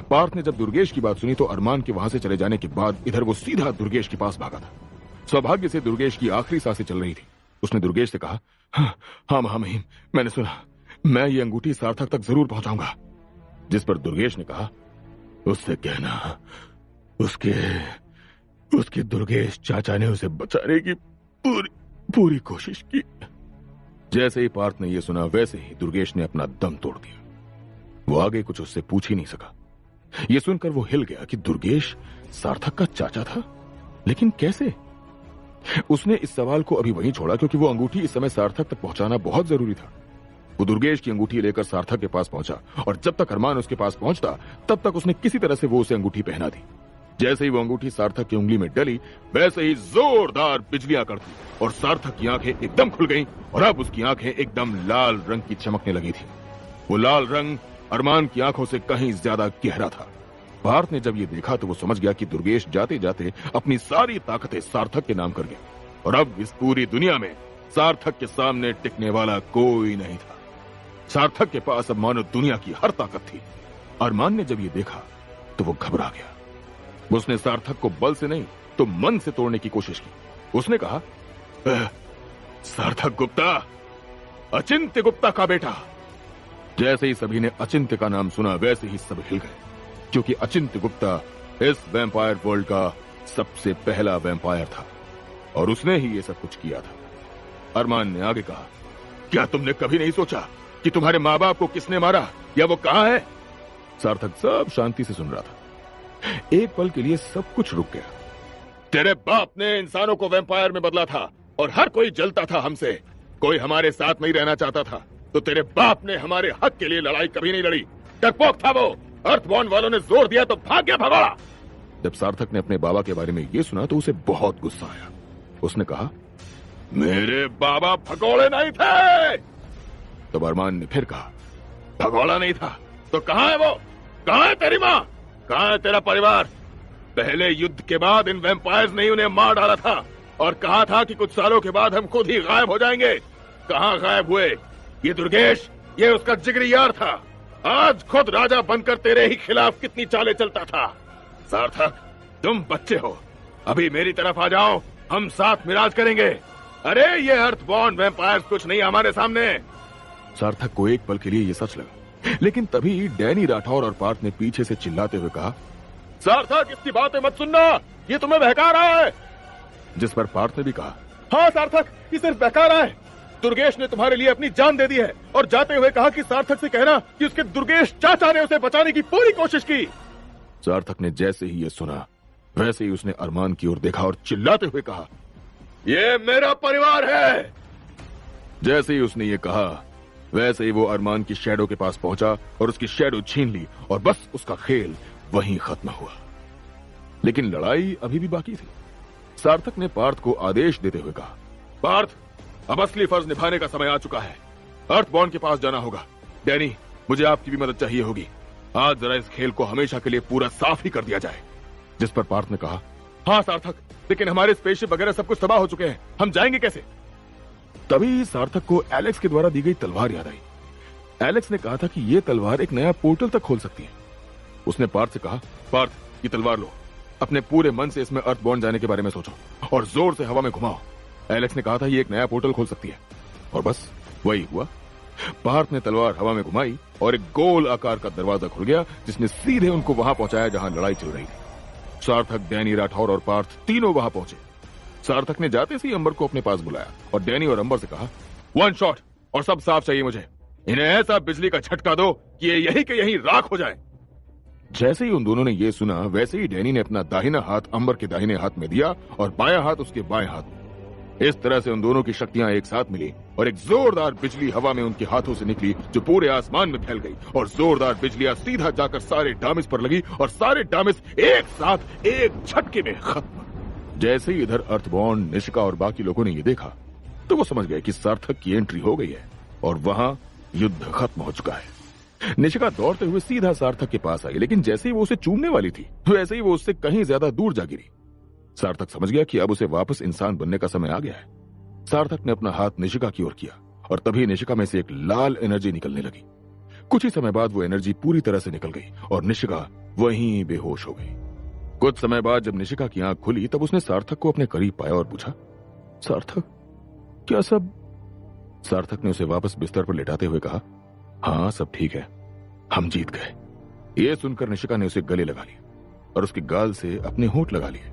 पार्थ ने जब दुर्गेश की बात सुनी तो अरमान के वहां से चले जाने के बाद इधर वो सीधा दुर्गेश के पास भागा था। सौभाग्य से दुर्गेश की आखिरी सांसें चल रही थी। उसने दुर्गेश से कहा, हाँ महामहिम, मैंने सुना, मैं ये अंगूठी सार्थक तक जरूर पहुंचाऊंगा। जिस पर दुर्गेश ने कहा, उससे कहना उसके दुर्गेश चाचा ने उसे बचाने की पूरी कोशिश की। जैसे ही पार्थ ने यह सुना, वैसे ही दुर्गेश ने अपना दम तोड़ दिया। वो आगे कुछ उससे पूछ ही नहीं सका। यह सुनकर वो हिल गया कि दुर्गेश सार्थक का चाचा था, लेकिन कैसे? उसने इस सवाल को अभी वहीं छोड़ा क्योंकि वो अंगूठी इस समय सार्थक तक पहुंचाना बहुत जरूरी था। वो दुर्गेश की अंगूठी लेकर सार्थक के पास पहुंचा और जब तक अरमान उसके पास पहुंचता तब तक उसने किसी तरह से वो उसे अंगूठी पहना दी। जैसे ही वो अंगूठी सार्थक की उंगली में डली, वैसे ही जोरदार बिजलियां कड़की और सार्थक की आंखें एकदम खुल गईं और अब उसकी आंखें एकदम लाल रंग की चमकने लगी थी। वो लाल रंग अरमान की आंखों से कहीं ज्यादा गहरा था। पार्थ ने जब ये देखा तो वो समझ गया कि दुर्गेश जाते जाते अपनी सारी ताकतें सार्थक के नाम कर गया और अब इस पूरी दुनिया में सार्थक के सामने टिकने वाला कोई नहीं था। सार्थक के पास अब मानो दुनिया की हर ताकत थी। अरमान ने जब ये देखा तो वो घबरा गया। उसने सार्थक को बल से नहीं तो मन से तोड़ने की कोशिश की। उसने कहा, सार्थक गुप्ता, अचिंत्य गुप्ता का बेटा। जैसे ही सभी ने अचिंत्य का नाम सुना, वैसे ही सब हिल गए क्योंकि अचिंत्य गुप्ता इस वैम्पायर वर्ल्ड का सबसे पहला वैम्पायर था और उसने ही ये सब कुछ किया था। अरमान ने आगे कहा, क्या तुमने कभी नहीं सोचा कि तुम्हारे माँ बाप को किसने मारा या वो कहाँ है? सार्थक सब शांति से सुन रहा था। एक पल के लिए सब कुछ रुक गया। तेरे बाप ने इंसानों को वैम्पायर में बदला था और हर कोई जलता था हमसे। कोई हमारे साथ नहीं रहना चाहता था तो तेरे बाप ने हमारे हक के लिए लड़ाई कभी नहीं लड़ी। डरपोक था वो। अर्थबॉर्न वालों ने जोर दिया तो भाग गया भगोड़ा। जब सार्थक ने अपने बाबा के बारे में ये सुना तो उसे बहुत गुस्सा आया। उसने कहा, मेरे बाबा भगोड़े नहीं थे। तब अरमान ने फिर कहा, भगोड़ा नहीं था तो कहां है वो? कहां है तेरी मां? कहां है तेरा परिवार? पहले युद्ध के बाद इन वैम्पायर्स ने उन्हें मार डाला था और कहा था कि कुछ सालों के बाद हम खुद ही गायब हो जाएंगे। कहां गायब हुए? ये दुर्गेश, ये उसका जिगरी यार था। आज खुद राजा बनकर तेरे ही खिलाफ कितनी चालें चलता था। सार्थक, तुम बच्चे हो, अभी मेरी तरफ आ जाओ, हम साथ मिराज करेंगे। अरे ये अर्थबॉर्न वैम्पायर्स कुछ नहीं हमारे सामने। सार्थक को एक पल के लिए ये सच लगा, लेकिन तभी डैनी राठौर और पार्थ ने पीछे से चिल्लाते हुए कहा, सार्थक इसकी बातें मत सुनना, ये तुम्हें बहका रहा है। जिस पर पार्थ ने भी कहा, हाँ सार्थक, ये सिर्फ बहका रहा है। दुर्गेश ने तुम्हारे लिए अपनी जान दे दी है और जाते हुए कहा कि सार्थक से कहना कि उसके दुर्गेश चाचा ने उसे बचाने की पूरी कोशिश की। सार्थक ने जैसे ही ये सुना वैसे ही उसने अरमान की ओर देखा और चिल्लाते हुए कहा, ये मेरा परिवार है। जैसे ही उसने ये कहा वैसे ही वो अरमान की शैडो के पास पहुंचा और उसकी शैडो छीन ली और बस उसका खेल वहीं खत्म हुआ। लेकिन लड़ाई अभी भी बाकी थी। सार्थक ने पार्थ को आदेश देते हुए कहा, पार्थ, अब असली फर्ज निभाने का समय आ चुका है। अर्थबॉर्न के पास जाना होगा। डैनी, मुझे आपकी भी मदद चाहिए होगी। आज जरा इस खेल को हमेशा के लिए पूरा साफ ही कर दिया जाए। जिस पर पार्थ ने कहा, हाँ सार्थक, लेकिन हमारे स्पेसशिप वगैरह सब कुछ तबाह हो चुके हैं, हम जाएंगे कैसे? तभी सार्थक को एलेक्स के द्वारा दी गई तलवार याद आई। एलेक्स ने कहा था कि ये तलवार एक नया पोर्टल तक खोल सकती है। उसने पार्थ से कहा, पार्थ, ये तलवार लो, अपने पूरे मन से इसमें अर्थबॉर्न जाने के बारे में सोचो और जोर से हवा में घुमाओ। एलेक्स ने कहा था ये एक नया पोर्टल खोल सकती है और बस वही हुआ। पार्थ ने तलवार हवा में घुमाई और एक गोल आकार का दरवाजा खुल गया जिसने सीधे उनको वहां पहुंचाया जहां लड़ाई चल रही थी। सार्थक, डैनी, राठौर और पार्थ तीनों वहां पहुंचे। सार्थक ने जाते से ही अंबर को अपने पास बुलाया और डैनी और अंबर से कहा, वन शॉट और सब साफ चाहिए मुझे। इन्हें ऐसा बिजली का झटका दो कि ये यही के यही राख हो जाए। जैसे ही उन दोनों ने ये सुना वैसे ही डैनी ने अपना दाहिना हाथ अंबर के दाहिने हाथ में दिया और बायां हाथ उसके बाएं हाथ में। इस तरह से उन दोनों की शक्तियां एक साथ मिली और एक जोरदार बिजली हवा में उनके हाथों से निकली जो पूरे आसमान में फैल गई और जोरदार बिजलियां सीधा जाकर सारे डामिस पर लगी और सारे डामिस एक साथ एक झटके में खत्म। जैसे ही इधर अर्थबॉर्न, निशिका और बाकी लोगों ने ये देखा तो वो समझ गए कि सार्थक की एंट्री हो गई है और वहां युद्ध खत्म हो चुका है। निशिका दौड़ते हुए सीधा सार्थक के पास आई, लेकिन जैसे ही वो उसे चूमने वाली थी वैसे ही वो उससे कहीं ज्यादा दूर जा गिरी। सार्थक समझ गया कि अब उसे वापस इंसान बनने का समय आ गया है। सार्थक ने अपना हाथ निशिका की ओर किया और तभी निशिका में से एक लाल एनर्जी निकलने लगी। कुछ ही समय बाद वो एनर्जी पूरी तरह से निकल गई और निशिका वहीं बेहोश हो गई। कुछ समय बाद जब निशिका की आंख खुली तब उसने सार्थक को अपने करीब पाया और पूछा, सार्थक, क्या सब? सार्थक ने उसे वापस बिस्तर पर लेटाते हुए कहा, हाँ सब ठीक है, हम जीत गए। ये सुनकर निशिका ने उसे गले लगा लिया और उसके गाल से अपने होंठ लगा लिए।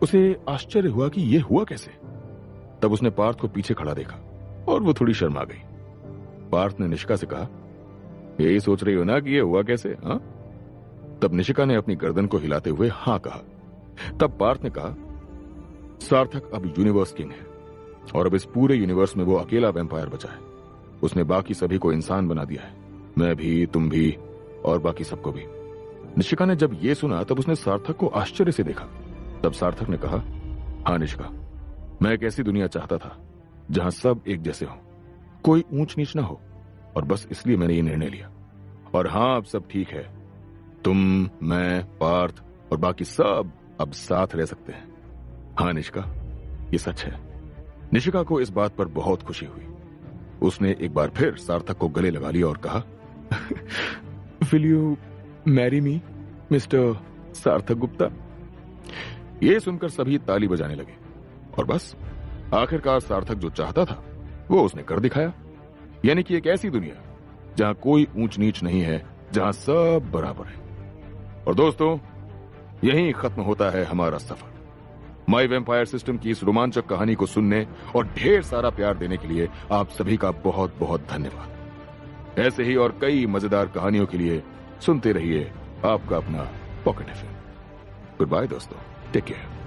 उसे आश्चर्य हुआ कि ये हुआ कैसे। तब उसने पार्थ को पीछे खड़ा देखा और वो थोड़ी शर्मा गई। पार्थ ने निशिका से कहा, यही सोच रही हो ना कि ये हुआ कैसे? हाँ? तब निशिका ने अपनी गर्दन को हिलाते हुए हाँ कहा। तब पार्थ ने कहा, सार्थक अब यूनिवर्स किंग है और अब इस पूरे यूनिवर्स में वो अकेला वैम्पायर बचा है। उसने बाकी सभी को इंसान बना दिया है, मैं भी, तुम भी और बाकी सबको भी। निशिका ने जब ये सुना तब उसने सार्थक को आश्चर्य से देखा। तब सार्थक ने कहा, हाँ निशिका, मैं एक ऐसी दुनिया चाहता था जहां सब एक जैसे हो, कोई ऊंच नीच ना हो, और बस इसलिए मैंने ये निर्णय लिया। और हाँ, अब सब ठीक है, तुम, मैं, पार्थ और बाकी सब अब साथ रह सकते हैं। हाँ निशिका, ये सच है। निशिका को इस बात पर बहुत खुशी हुई। उसने एक बार फिर सार्थक को गले लगा लिया और कहा, will you marry me mister सार्थक गुप्ता? ये सुनकर सभी ताली बजाने लगे और बस आखिरकार सार्थक जो चाहता था वो उसने कर दिखाया, यानी कि एक ऐसी दुनिया जहां कोई ऊंच नीच नहीं है, जहां सब बराबर है। और दोस्तों, यहीं खत्म होता है हमारा सफर। माई वेम्पायर सिस्टम की इस रोमांचक कहानी को सुनने और ढेर सारा प्यार देने के लिए आप सभी का बहुत बहुत धन्यवाद। ऐसे ही और कई मजेदार कहानियों के लिए सुनते रहिए आपका अपना पॉकेट एफएम। गुड बाय दोस्तों, टेक केयर।